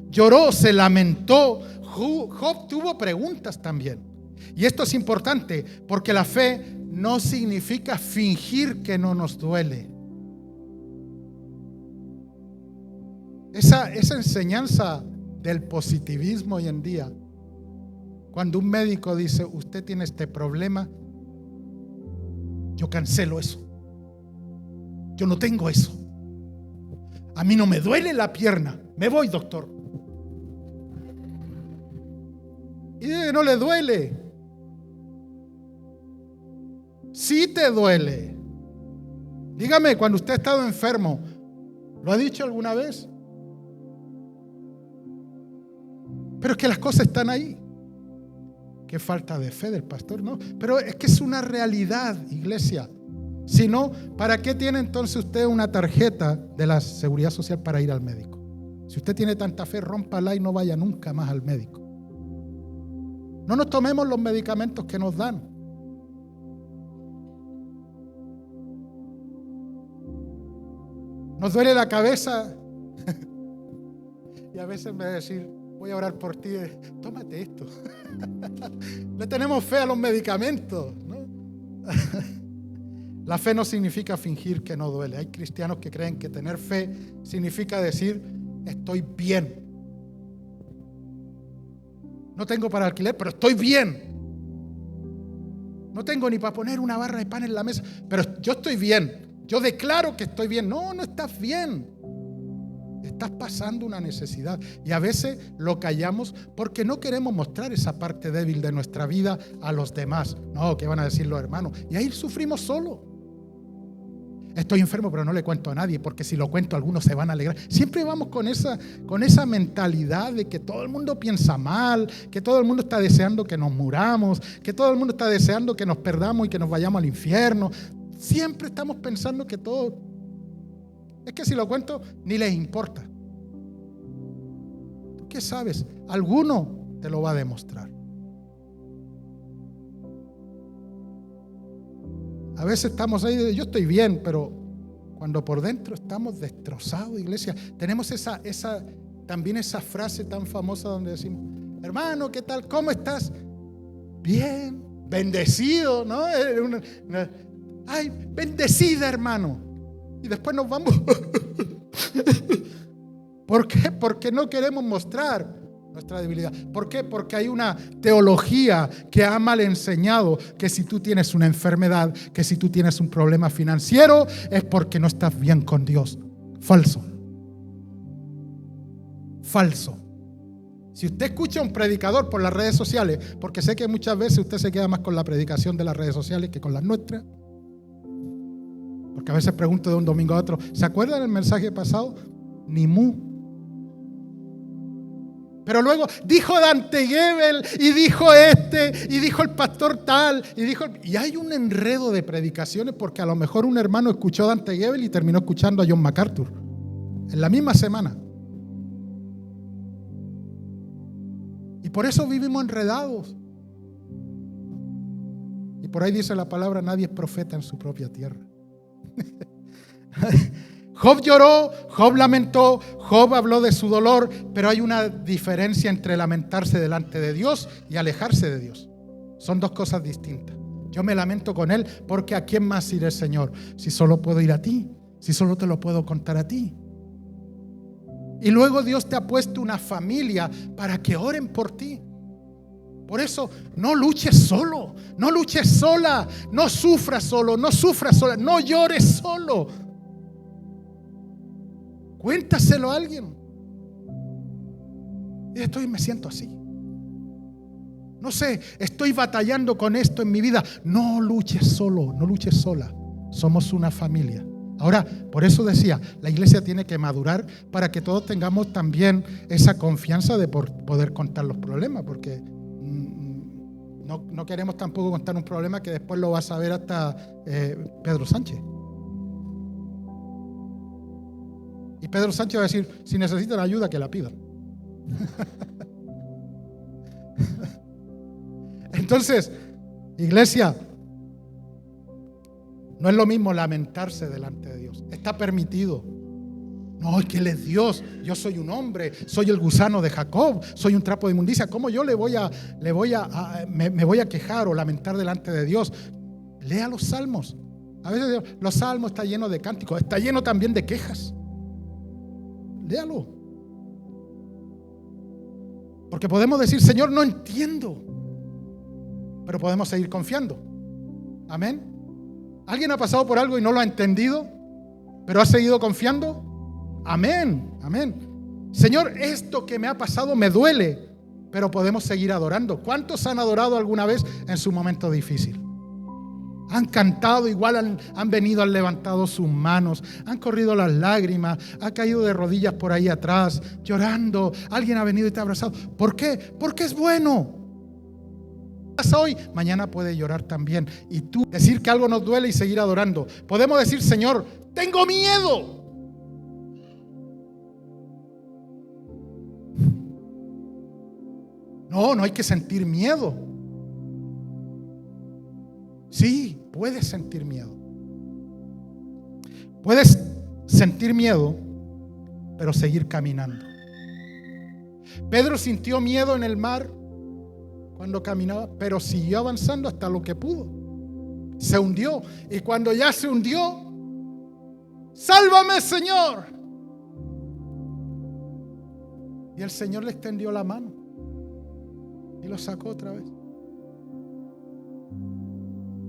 Lloró, se lamentó. Job tuvo preguntas también. Y esto es importante porque la fe no significa fingir que no nos duele. Esa enseñanza del positivismo hoy en día, cuando un médico dice, usted tiene este problema, yo cancelo eso. Yo no tengo eso. A mí no me duele la pierna. Me voy, doctor. Y no le duele. Sí te duele. Dígame, cuando usted ha estado enfermo, ¿lo ha dicho alguna vez? Pero es que las cosas están ahí. Qué falta de fe del pastor, ¿no? Pero es que es una realidad, iglesia. Si no, ¿para qué tiene entonces usted una tarjeta de la Seguridad Social para ir al médico? Si usted tiene tanta fe, rómpala y no vaya nunca más al médico. No nos tomemos los medicamentos que nos dan. Nos duele la cabeza y a veces me decir, voy a orar por ti, tómate esto. Le tenemos fe a los medicamentos, ¿no? La fe no significa fingir que no duele. Hay cristianos que creen que tener fe significa decir, estoy bien. No tengo para alquiler, pero estoy bien. No tengo ni para poner una barra de pan en la mesa, pero yo estoy bien. Yo declaro que estoy bien. No estás bien. Estás pasando una necesidad. Y a veces lo callamos porque no queremos mostrar esa parte débil de nuestra vida a los demás. No, ¿qué van a decir los hermanos? Y ahí sufrimos solo. Estoy enfermo, pero no le cuento a nadie, porque si lo cuento algunos se van a alegrar. Siempre vamos con esa mentalidad de que todo el mundo piensa mal, que todo el mundo está deseando que nos muramos, que todo el mundo está deseando que nos perdamos y que nos vayamos al infierno. Siempre estamos pensando que todo... Es que si lo cuento, ni les importa. ¿Tú qué sabes? Alguno te lo va a demostrar. A veces estamos ahí, yo estoy bien, pero cuando por dentro estamos destrozados, iglesia. Tenemos también esa frase tan famosa donde decimos, hermano, ¿qué tal? ¿Cómo estás? Bien, bendecido, ¿no? Ay, bendecida, hermano. Y después nos vamos. ¿Por qué? Porque no queremos mostrar nuestra debilidad. ¿Por qué? Porque hay una teología que ha mal enseñado que si tú tienes una enfermedad, que si tú tienes un problema financiero, es porque no estás bien con Dios. Falso. Falso. Si usted escucha a un predicador por las redes sociales, porque sé que muchas veces usted se queda más con la predicación de las redes sociales que con las nuestras, porque a veces pregunto de un domingo a otro, ¿se acuerdan del mensaje pasado? Ni mu. Pero luego dijo Dante Gebel y dijo y dijo el pastor tal y hay un enredo de predicaciones porque a lo mejor un hermano escuchó a Dante Gebel y terminó escuchando a John MacArthur en la misma semana. Y por eso vivimos enredados. Y por ahí dice la palabra, nadie es profeta en su propia tierra. Job lloró, Job lamentó, Job habló de su dolor, pero hay una diferencia entre lamentarse delante de Dios y alejarse de Dios. Son dos cosas distintas. Yo me lamento con él porque ¿a quién más iré, Señor? Si solo puedo ir a ti, si solo te lo puedo contar a ti. Y luego Dios te ha puesto una familia para que oren por ti. Por eso no luches solo, no luches sola, no sufras solo, no sufras sola, no llores solo. Cuéntaselo a alguien. Y me siento así. No sé, estoy batallando con esto en mi vida. No luches solo, no luches sola. Somos una familia. Ahora, por eso decía, la iglesia tiene que madurar para que todos tengamos también esa confianza de poder contar los problemas, porque no queremos tampoco contar un problema que después lo va a saber hasta Pedro Sánchez. Y Pedro Sánchez va a decir, si necesitan ayuda, que la pidan. Entonces, iglesia, no es lo mismo lamentarse delante de Dios. Está permitido. No, es que Él es Dios. Yo soy un hombre, soy el gusano de Jacob, soy un trapo de inmundicia. ¿Cómo yo me voy a quejar o lamentar delante de Dios? Lea los salmos. A veces los salmos están llenos de cánticos, está lleno también de quejas. Léalo. Porque podemos decir, Señor, no entiendo, pero podemos seguir confiando. Amén. ¿Alguien ha pasado por algo y no lo ha entendido, pero ha seguido confiando? Amén, amén. Señor, esto que me ha pasado me duele, pero podemos seguir adorando. ¿Cuántos han adorado alguna vez en su momento difícil? Han cantado, igual han venido, han levantado sus manos, han corrido las lágrimas, ha caído de rodillas por ahí atrás, llorando. Alguien ha venido y te ha abrazado. ¿Por qué? Porque es bueno. Hoy, mañana puede llorar también. Y tú decir que algo nos duele y seguir adorando. Podemos decir, Señor, tengo miedo. No hay que sentir miedo. Sí, puedes sentir miedo. Puedes sentir miedo, pero seguir caminando. Pedro sintió miedo en el mar cuando caminaba, pero siguió avanzando hasta lo que pudo. Se hundió, y cuando ya se hundió, ¡sálvame, Señor! Y el Señor le extendió la mano y lo sacó otra vez.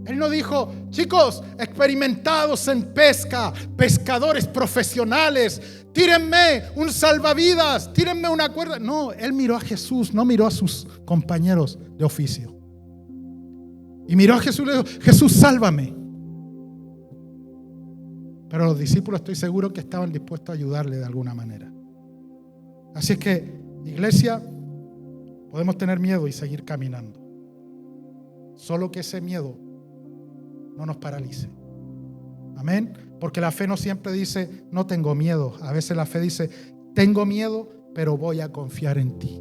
Él no dijo, chicos, experimentados en pesca, pescadores profesionales, tírenme un salvavidas, tírenme una cuerda. No, él miró a Jesús, no miró a sus compañeros de oficio. Y miró a Jesús y le dijo, Jesús, sálvame. Pero los discípulos, estoy seguro que estaban dispuestos a ayudarle de alguna manera. Así es que, iglesia, podemos tener miedo y seguir caminando. Solo que ese miedo no nos paralice. Amén. Porque la fe no siempre dice, no tengo miedo. A veces la fe dice, tengo miedo, pero voy a confiar en ti.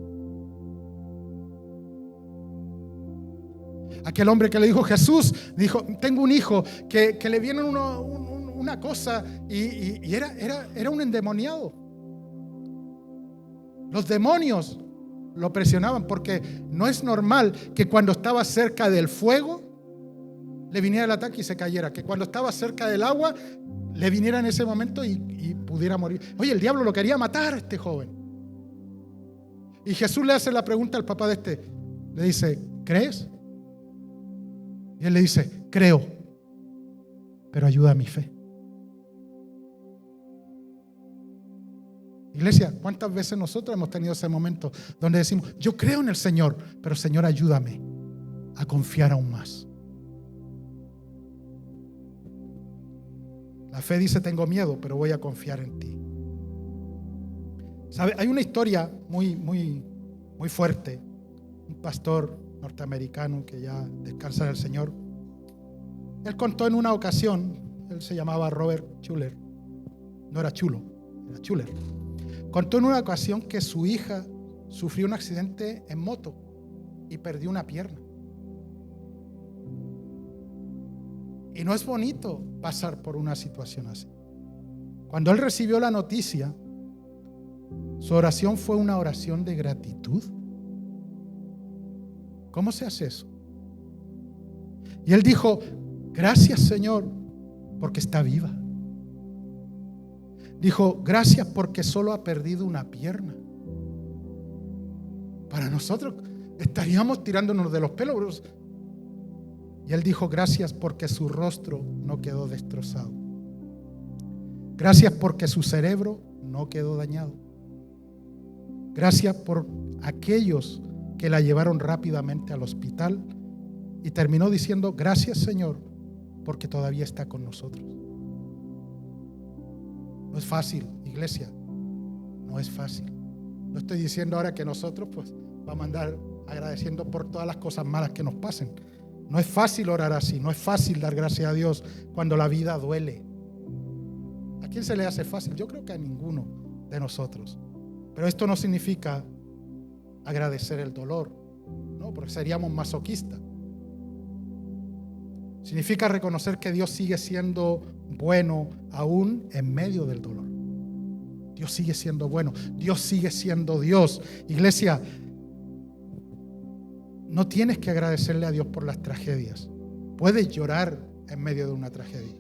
Aquel hombre que le dijo Jesús, dijo, tengo un hijo que le viene una cosa y era un endemoniado. Los demonios lo presionaban porque no es normal que cuando estaba cerca del fuego le viniera el ataque y se cayera, que cuando estaba cerca del agua le viniera en ese momento y pudiera morir. Oye, el diablo lo quería matar a este joven. Y Jesús le hace la pregunta al papá de este, le dice, ¿crees? Y él le dice, creo, pero ayuda a mi fe. Iglesia, ¿cuántas veces nosotros hemos tenido ese momento donde decimos, yo creo en el Señor, pero Señor, ayúdame a confiar aún más? La fe dice, tengo miedo, pero voy a confiar en ti. ¿Sabe? Hay una historia muy fuerte. Un pastor norteamericano que ya descansa en el Señor. Él contó en una ocasión, él se llamaba Robert Schuller. No era chulo, era Schuller. Contó en una ocasión que su hija sufrió un accidente en moto y perdió una pierna. Y no es bonito pasar por una situación así. Cuando él recibió la noticia, su oración fue una oración de gratitud. ¿Cómo se hace eso? Y él dijo: gracias, Señor, porque está viva. Dijo: gracias porque solo ha perdido una pierna. Para nosotros estaríamos tirándonos de los pelos. Y él dijo: gracias porque su rostro no quedó destrozado. Gracias porque su cerebro no quedó dañado. Gracias por aquellos que la llevaron rápidamente al hospital. Y terminó diciendo: gracias, Señor, porque todavía está con nosotros. No es fácil, iglesia. No es fácil. No estoy diciendo ahora que nosotros vamos a andar agradeciendo por todas las cosas malas que nos pasen. No es fácil orar así. No es fácil dar gracias a Dios cuando la vida duele. ¿A quién se le hace fácil? Yo creo que a ninguno de nosotros. Pero esto no significa agradecer el dolor, no, porque seríamos masoquistas. Significa reconocer que Dios sigue siendo bueno aún en medio del dolor. Dios sigue siendo bueno. Dios sigue siendo Dios. Iglesia, no tienes que agradecerle a Dios por las tragedias. Puedes llorar en medio de una tragedia.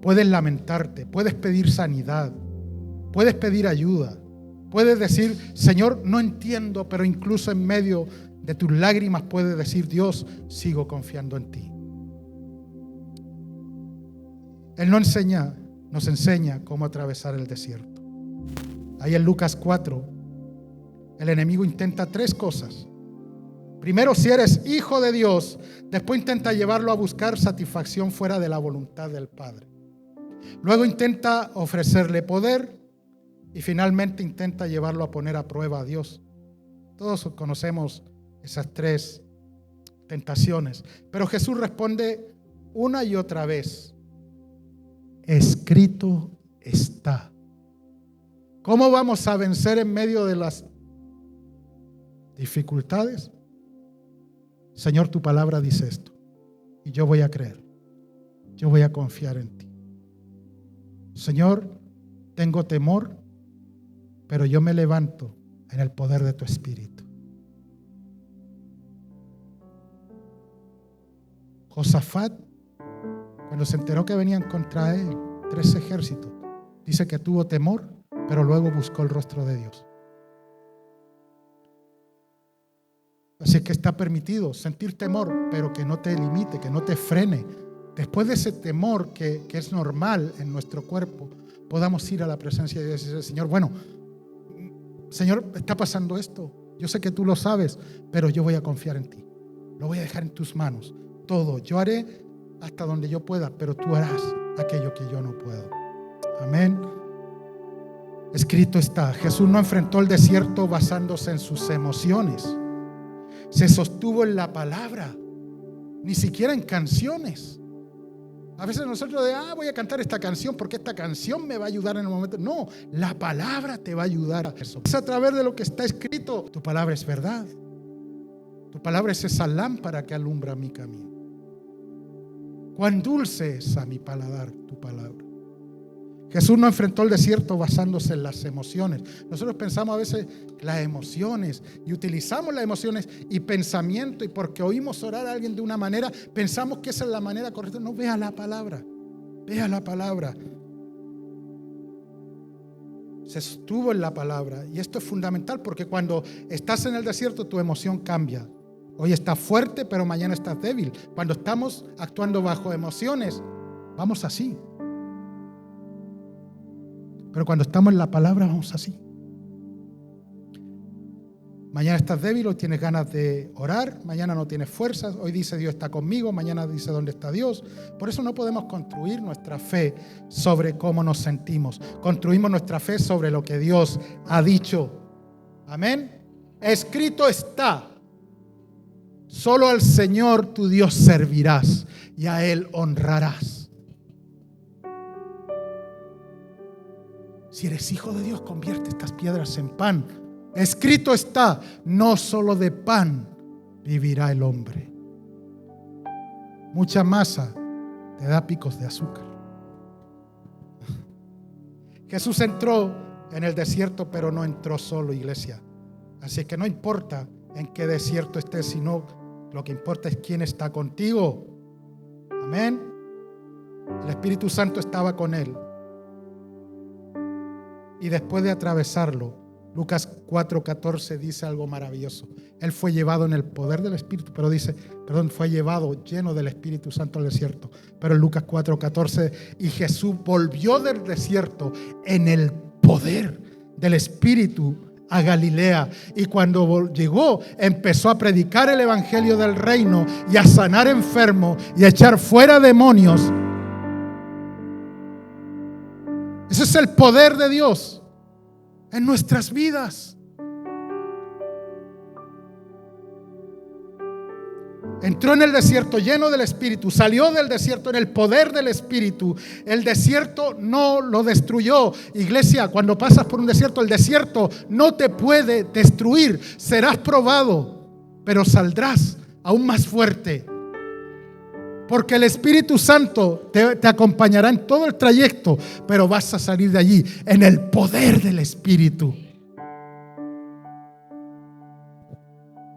Puedes lamentarte. Puedes pedir sanidad. Puedes pedir ayuda. Puedes decir: Señor, no entiendo, pero incluso en medio de tus lágrimas puedes decir: Dios, sigo confiando en ti. Él nos enseña cómo atravesar el desierto. Ahí en Lucas 4, el enemigo intenta 3 cosas. Primero, si eres hijo de Dios, después intenta llevarlo a buscar satisfacción fuera de la voluntad del Padre. Luego intenta ofrecerle poder y finalmente intenta llevarlo a poner a prueba a Dios. Todos conocemos esas 3 tentaciones, pero Jesús responde una y otra vez: escrito está. ¿Cómo vamos a vencer en medio de las dificultades? Señor, tu palabra dice esto y yo voy a creer. Yo voy a confiar en ti. Señor, tengo temor, pero yo me levanto en el poder de tu Espíritu. Josafat, cuando se enteró que venían contra él 3 ejércitos, dice que tuvo temor, pero luego buscó el rostro de Dios. Así que está permitido sentir temor, pero que no te limite, que no te frene. Después de ese temor que es normal en nuestro cuerpo, podamos ir a la presencia de Dios y decir: Señor, bueno, Señor, está pasando esto. Yo sé que tú lo sabes, pero yo voy a confiar en ti. Lo voy a dejar en tus manos. Todo. Yo haré hasta donde yo pueda, pero tú harás aquello que yo no puedo. Amén. Escrito está. Jesús no enfrentó el desierto basándose en sus emociones. Se sostuvo en la palabra, ni siquiera en canciones. A veces nosotros voy a cantar esta canción porque esta canción me va a ayudar en el momento. No, la palabra te va a ayudar a eso. Es a través de lo que está escrito. Tu palabra es verdad. Tu palabra es esa lámpara que alumbra mi camino. Cuán dulce es a mi paladar tu palabra. Jesús no enfrentó el desierto basándose en las emociones. Nosotros pensamos a veces las emociones y utilizamos las emociones y pensamiento, y porque oímos orar a alguien de una manera, pensamos que esa es la manera correcta. No, vea la palabra. Vea la palabra. Se estuvo en la palabra, y esto es fundamental porque cuando estás en el desierto tu emoción cambia. Hoy estás fuerte, pero mañana estás débil. Cuando estamos actuando bajo emociones, vamos así. Pero cuando estamos en la palabra, vamos así. Mañana estás débil, hoy tienes ganas de orar, mañana no tienes fuerzas, hoy dice Dios está conmigo, mañana dice dónde está Dios. Por eso no podemos construir nuestra fe sobre cómo nos sentimos. Construimos nuestra fe sobre lo que Dios ha dicho. Amén. Escrito está: solo al Señor tu Dios servirás y a Él honrarás. Si eres hijo de Dios, convierte estas piedras en pan. Escrito está: no solo de pan vivirá el hombre. Mucha masa te da picos de azúcar. Jesús entró en el desierto, pero no entró solo, iglesia. Así que no importa en qué desierto estés, sino lo que importa es quién está contigo. Amén. El Espíritu Santo estaba con él. Y después de atravesarlo, Lucas 4:14 dice algo maravilloso. Él fue llevado en el poder del Espíritu, pero fue llevado lleno del Espíritu Santo al desierto. Pero en Lucas 4:14, y Jesús volvió del desierto en el poder del Espíritu a Galilea. Y cuando llegó, empezó a predicar el evangelio del reino y a sanar enfermos y a echar fuera demonios. Ese es el poder de Dios en nuestras vidas. Entró en el desierto lleno del Espíritu, salió del desierto en el poder del Espíritu. El desierto no lo destruyó. Iglesia, cuando pasas por un desierto, el desierto no te puede destruir. Serás probado, pero saldrás aún más fuerte. Porque el Espíritu Santo te acompañará en todo el trayecto, pero vas a salir de allí en el poder del Espíritu.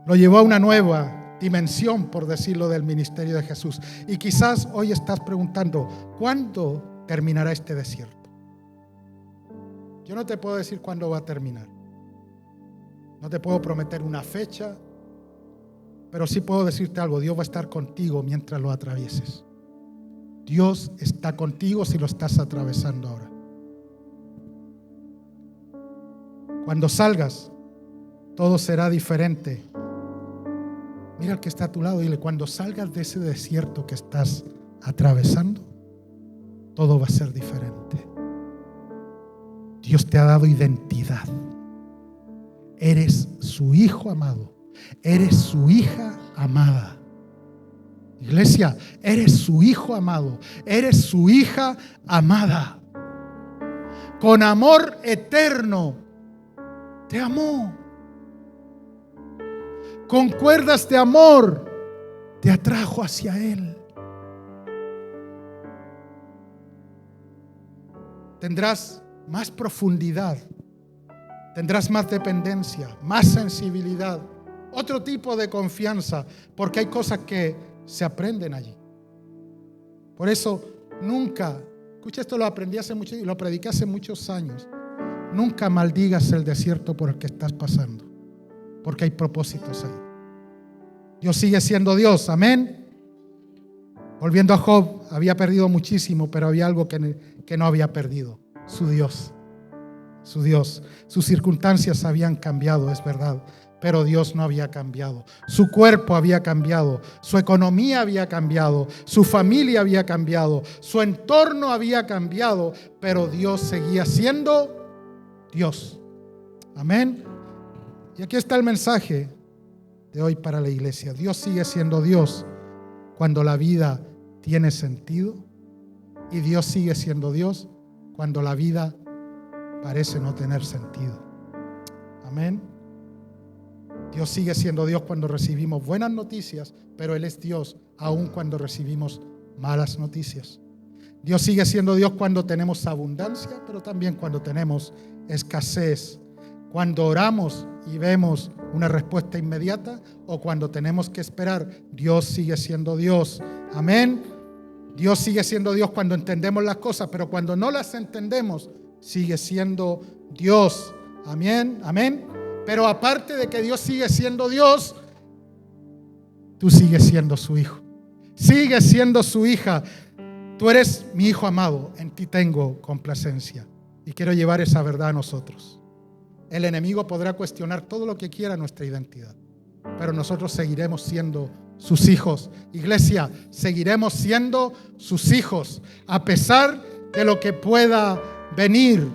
Lo llevó a una nueva dimensión, por decirlo, del ministerio de Jesús. Y quizás hoy estás preguntando, ¿cuándo terminará este desierto? Yo no te puedo decir cuándo va a terminar. No te puedo prometer una fecha, pero sí puedo decirte algo. Dios va a estar contigo mientras lo atravieses. Dios está contigo si lo estás atravesando ahora. Cuando salgas, todo será diferente. Mira al que está a tu lado y dile, cuando salgas de ese desierto que estás atravesando, todo va a ser diferente. Dios te ha dado identidad. Eres su hijo amado. Eres su hija amada. Iglesia, eres su hijo amado. Eres su hija amada. Con amor eterno te amó. Con cuerdas de amor te atrajo hacia Él. Tendrás más profundidad, tendrás más dependencia, más sensibilidad, otro tipo de confianza, porque hay cosas que se aprenden allí. Por eso nunca, escucha, esto lo aprendí hace mucho y lo prediqué hace muchos años. Nunca maldigas el desierto por el que estás pasando, porque hay propósitos ahí. Dios sigue siendo Dios, amén. Volviendo a Job, había perdido muchísimo, pero había algo que no había perdido: su Dios. Su Dios. Sus circunstancias habían cambiado, es verdad, pero Dios no había cambiado. Su cuerpo había cambiado, su economía había cambiado, su familia había cambiado, su entorno había cambiado, pero Dios seguía siendo Dios. Amén. Y aquí está el mensaje de hoy para la iglesia. Dios sigue siendo Dios cuando la vida tiene sentido, y Dios sigue siendo Dios cuando la vida parece no tener sentido. Amén. Dios sigue siendo Dios cuando recibimos buenas noticias, pero Él es Dios aun cuando recibimos malas noticias. Dios sigue siendo Dios cuando tenemos abundancia, pero también cuando tenemos escasez. Cuando oramos y vemos una respuesta inmediata, o cuando tenemos que esperar, Dios sigue siendo Dios. Amén. Dios sigue siendo Dios cuando entendemos las cosas, pero cuando no las entendemos, sigue siendo Dios. Amén. Amén. Pero aparte de que Dios sigue siendo Dios, tú sigues siendo su hijo. Sigues siendo su hija. Tú eres mi hijo amado. En ti tengo complacencia. Y quiero llevar esa verdad a nosotros. El enemigo podrá cuestionar todo lo que quiera nuestra identidad, pero nosotros seguiremos siendo sus hijos. Iglesia, seguiremos siendo sus hijos a pesar de lo que pueda venir.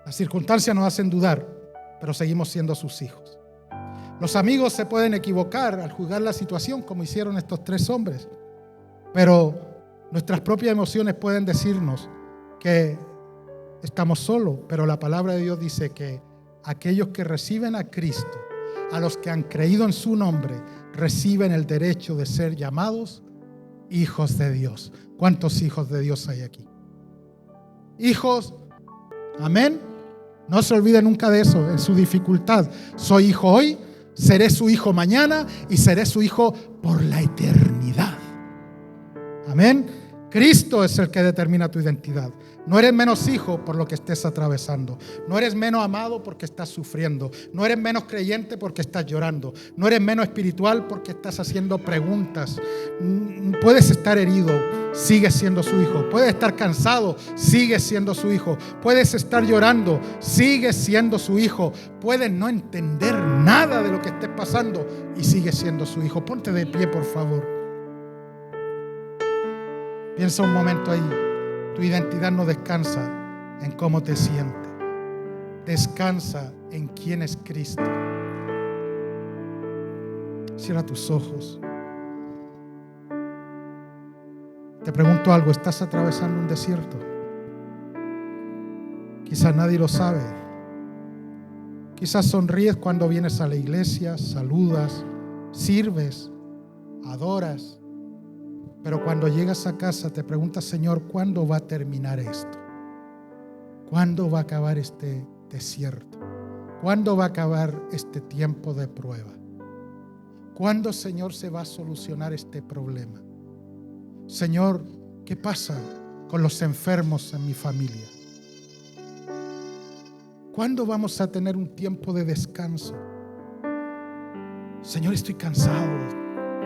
Las circunstancias nos hacen dudar, pero seguimos siendo sus hijos. Los amigos se pueden equivocar al juzgar la situación, como hicieron estos tres hombres, pero nuestras propias emociones pueden decirnos que estamos solos, pero la palabra de Dios dice que aquellos que reciben a Cristo, a los que han creído en su nombre, reciben el derecho de ser llamados hijos de Dios. ¿Cuántos hijos de Dios hay aquí? hijos. Amén. No se olvide nunca de eso, en su dificultad. Soy hijo hoy, seré su hijo mañana y seré su hijo por la eternidad. Amén. Cristo es el que determina tu identidad. No eres menos hijo por lo que estés atravesando. No eres menos amado porque estás sufriendo. No eres menos creyente porque estás llorando. No eres menos espiritual porque estás haciendo preguntas. Puedes estar herido, sigues siendo su hijo. Puedes estar cansado, sigues siendo su hijo. Puedes estar llorando, sigues siendo su hijo. Puedes no entender nada de lo que estés pasando y sigues siendo su hijo. Ponte de pie, por favor. Piensa un momento ahí. Tu identidad no descansa en cómo te sientes. Descansa en quién es Cristo. Cierra tus ojos. Te pregunto algo. ¿Estás atravesando un desierto? Quizás nadie lo sabe. Quizás sonríes cuando vienes a la iglesia, saludas, sirves, adoras. Pero cuando llegas a casa te preguntas, Señor, ¿cuándo va a terminar esto? ¿Cuándo va a acabar este desierto? ¿Cuándo va a acabar este tiempo de prueba? ¿Cuándo, Señor, se va a solucionar este problema? Señor, ¿qué pasa con los enfermos en mi familia? ¿Cuándo vamos a tener un tiempo de descanso? Señor, estoy cansado,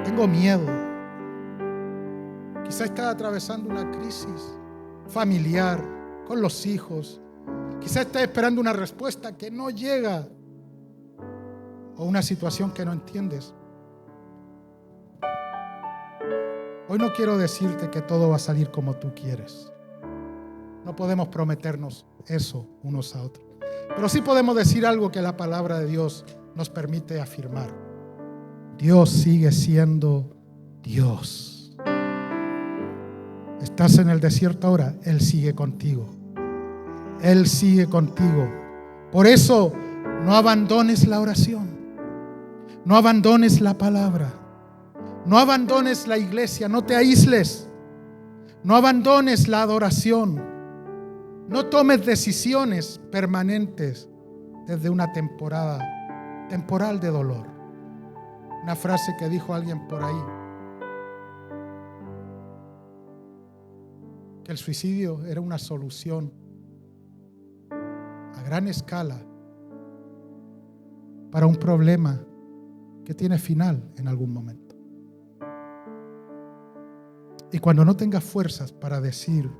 tengo miedo. Quizá estás atravesando una crisis familiar con los hijos. Quizá estás esperando una respuesta que no llega o una situación que no entiendes. Hoy no quiero decirte que todo va a salir como tú quieres. No podemos prometernos eso unos a otros. Pero sí podemos decir algo que la palabra de Dios nos permite afirmar. Dios sigue siendo Dios. Estás en el desierto ahora, Él sigue contigo. Él sigue contigo. Por eso, no abandones la oración. No abandones la palabra. No abandones la iglesia. No te aísles. No abandones la adoración. No tomes decisiones permanentes desde una temporal de dolor. Una frase que dijo alguien por ahí. Que el suicidio era una solución a gran escala para un problema que tiene final en algún momento. Y cuando no tengas fuerzas para decir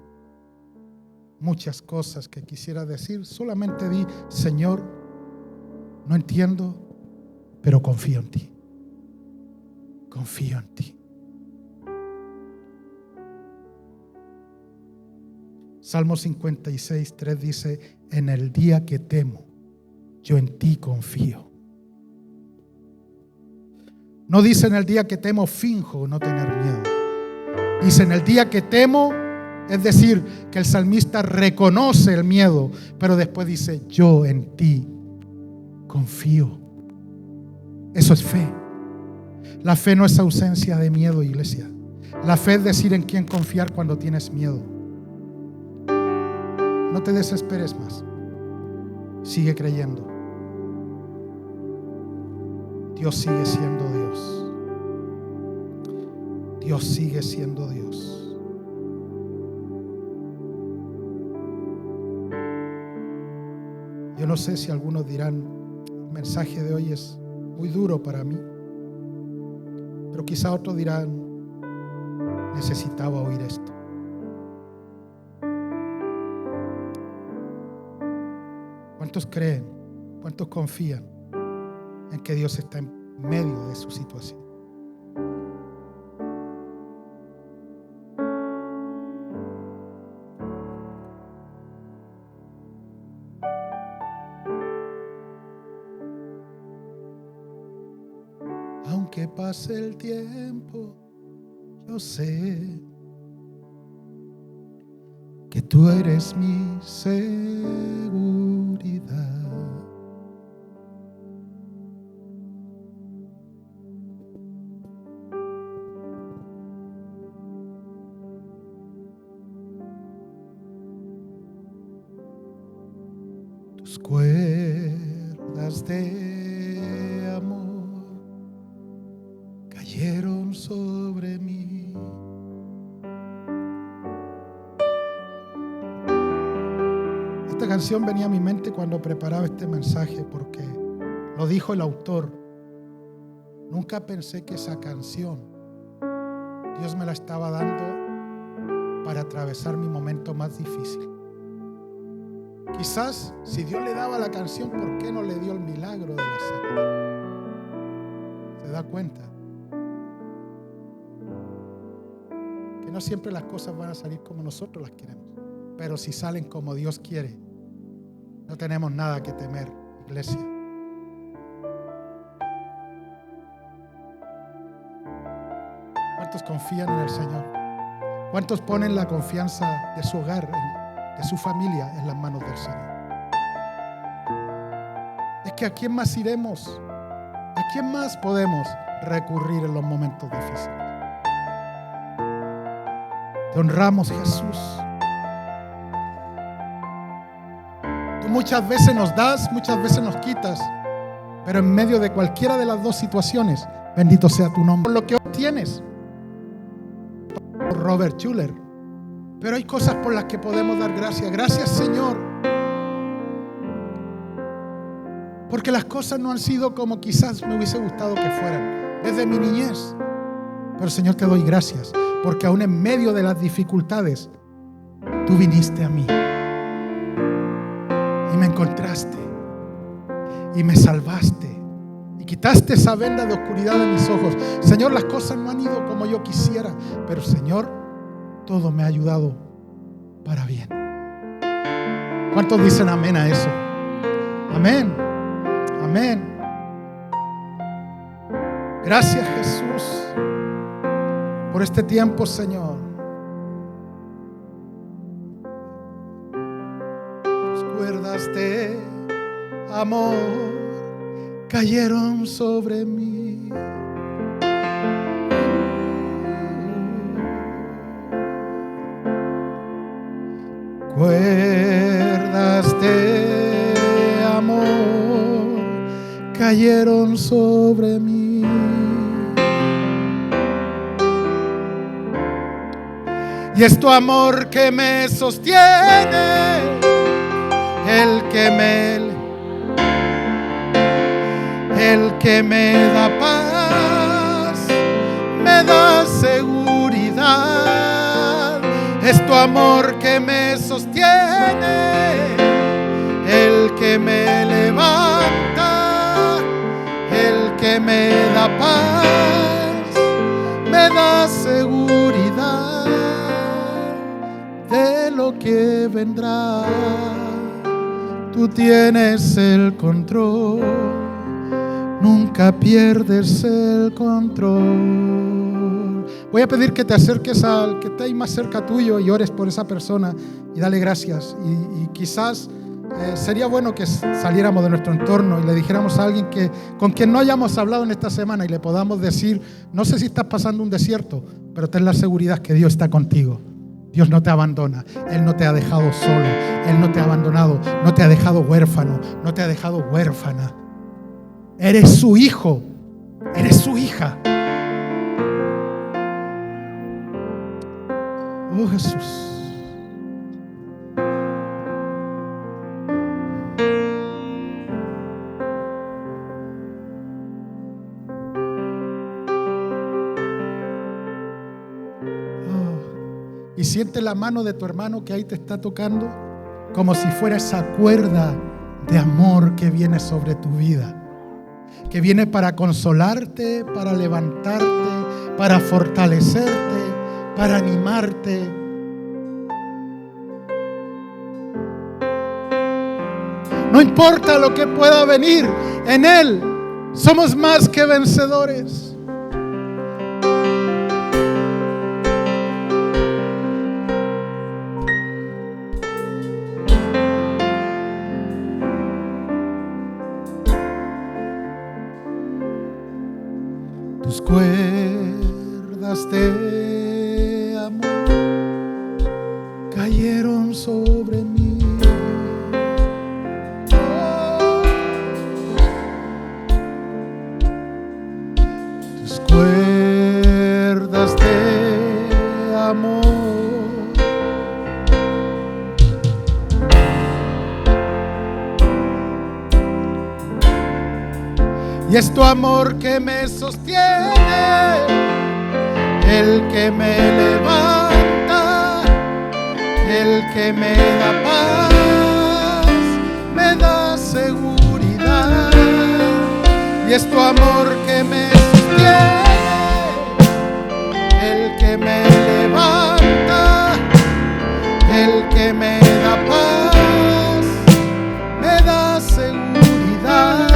muchas cosas que quisiera decir, solamente di, Señor, no entiendo, pero confío en ti. Confío en ti. Salmo 56, 3 dice, en el día que temo, yo en ti confío. No dice en el día que temo, finjo no tener miedo. Dice en el día que temo, es decir, que el salmista reconoce el miedo, pero después dice, yo en ti confío. Eso es fe. La fe no es ausencia de miedo, iglesia. La fe es decir en quién confiar cuando tienes miedo. No te desesperes más. Sigue creyendo. Dios sigue siendo Dios. Dios sigue siendo Dios. Yo no sé si algunos dirán, el mensaje de hoy es muy duro para mí. Pero quizá otros dirán, necesitaba oír esto. ¿Cuántos creen? ¿Cuántos confían en que Dios está en medio de su situación? Aunque pase el tiempo, yo sé que tú eres mi seguridad. Tus cuerdas de amor cayeron sobre mí. Esta canción venía a mi mente cuando preparaba este mensaje, porque lo dijo el autor. Nunca pensé que esa canción Dios me la estaba dando para atravesar mi momento más difícil. Quizás si Dios le daba la canción, ¿por qué no le dio el milagro de la sanidad? ¿Se da cuenta? Que no siempre las cosas van a salir como nosotros las queremos, pero si salen como Dios quiere, no tenemos nada que temer, iglesia. ¿Cuántos confían en el Señor? ¿Cuántos ponen la confianza de su hogar, de su familia en las manos del Señor? Es que ¿a quién más iremos? ¿A quién más podemos recurrir en los momentos difíciles? Te honramos, Jesús. Tú muchas veces nos das, muchas veces nos quitas, pero en medio de cualquiera de las dos situaciones, bendito sea tu nombre. Por lo que hoy tienes, por Robert Schuller. Pero hay cosas por las que podemos dar gracias. Gracias, Señor, porque las cosas no han sido como quizás me hubiese gustado que fueran desde mi niñez. Pero, Señor, te doy gracias, porque aún en medio de las dificultades, tú viniste a mí y me encontraste y me salvaste y quitaste esa venda de oscuridad de mis ojos. Señor, las cosas no han ido como yo quisiera, pero, Señor, todo me ha ayudado para bien. ¿Cuántos dicen amén a eso? Amén. Amén. Gracias, Jesús, por este tiempo, Señor. Tus cuerdas de amor cayeron sobre mí. Cuerdas de amor cayeron sobre mí. Y es tu amor que me sostiene, el que me da paz, me da seguridad. Es tu amor que me sostiene, el que me levanta, el que me da paz, me da seguridad de lo que vendrá. Tú tienes el control, nunca pierdes el control. Voy a pedir que te acerques al que está ahí más cerca tuyo y ores por esa persona y dale gracias. Y quizás sería bueno que saliéramos de nuestro entorno y le dijéramos a alguien con quien no hayamos hablado en esta semana y le podamos decir: no sé si estás pasando un desierto, pero ten la seguridad que Dios está contigo. Dios no te abandona, Él no te ha dejado solo, Él no te ha abandonado, no te ha dejado huérfano, no te ha dejado huérfana. Eres su hijo, eres su hija. Oh, Jesús. Y siente la mano de tu hermano que ahí te está tocando, como si fuera esa cuerda de amor que viene sobre tu vida, que viene para consolarte, para levantarte, para fortalecerte, para animarte. No importa lo que pueda venir, en Él somos más que vencedores. Tus cuerdas de amor cayeron sobre mí. tus cuerdas de amor. Y es tu amor que me sostiene, el que me levanta, el que me da paz, me da seguridad. Y es tu amor que me sostiene, el que me levanta, el que me da paz, me da seguridad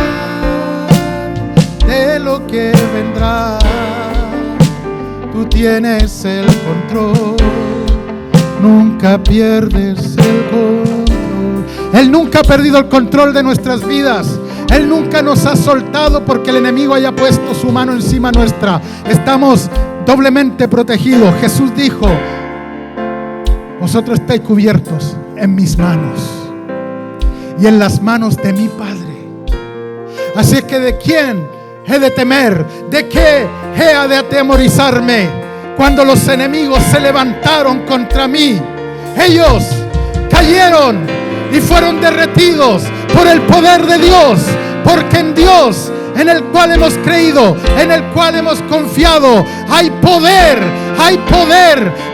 de lo que vendrá. Tú tienes el control, nunca pierdes el control. Él nunca ha perdido el control de nuestras vidas. Él nunca nos ha soltado porque el enemigo haya puesto su mano encima nuestra. Estamos doblemente protegidos. Jesús dijo: vosotros estáis cubiertos en mis manos y en las manos de mi Padre. Así es que ¿de quién he de temer? ¿De qué he de atemorizarme? Cuando los enemigos se levantaron contra mí, ellos cayeron y fueron derretidos por el poder de Dios, porque en Dios, en el cual hemos creído, en el cual hemos confiado, hay poder,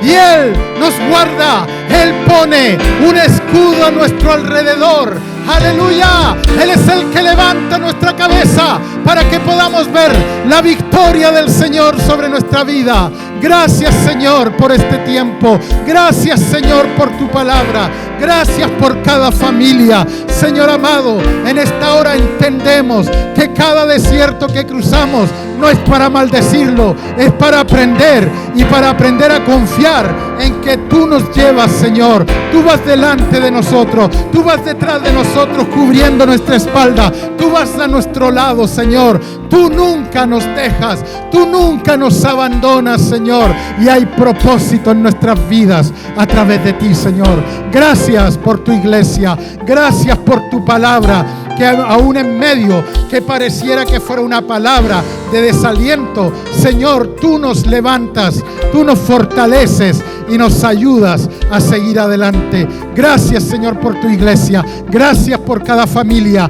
y Él nos guarda. Él pone un escudo a nuestro alrededor. Aleluya. Él es el que levanta nuestra cabeza para que podamos ver la victoria del Señor sobre nuestra vida. Gracias, Señor, por este tiempo. Gracias, Señor, por tu palabra. Gracias por cada familia. Señor amado, en esta hora entendemos que cada desierto que cruzamos no es para maldecirlo, es para aprender, y para aprender a confiar en que tú nos llevas, Señor. Tú vas delante de nosotros, tú vas detrás de nosotros cubriendo nuestra espalda, tú vas a nuestro lado, Señor. Tú nunca nos dejas, tú nunca nos abandonas, Señor, y hay propósito en nuestras vidas a través de ti, Señor. Gracias por tu iglesia, gracias por tu palabra, que aún en medio que pareciera que fuera una palabra de desaliento, Señor, tú nos levantas, tú nos fortaleces y nos ayudas a seguir adelante. Gracias, Señor, por tu iglesia. Gracias por cada familia.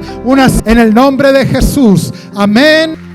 En el nombre de Jesús. Amén.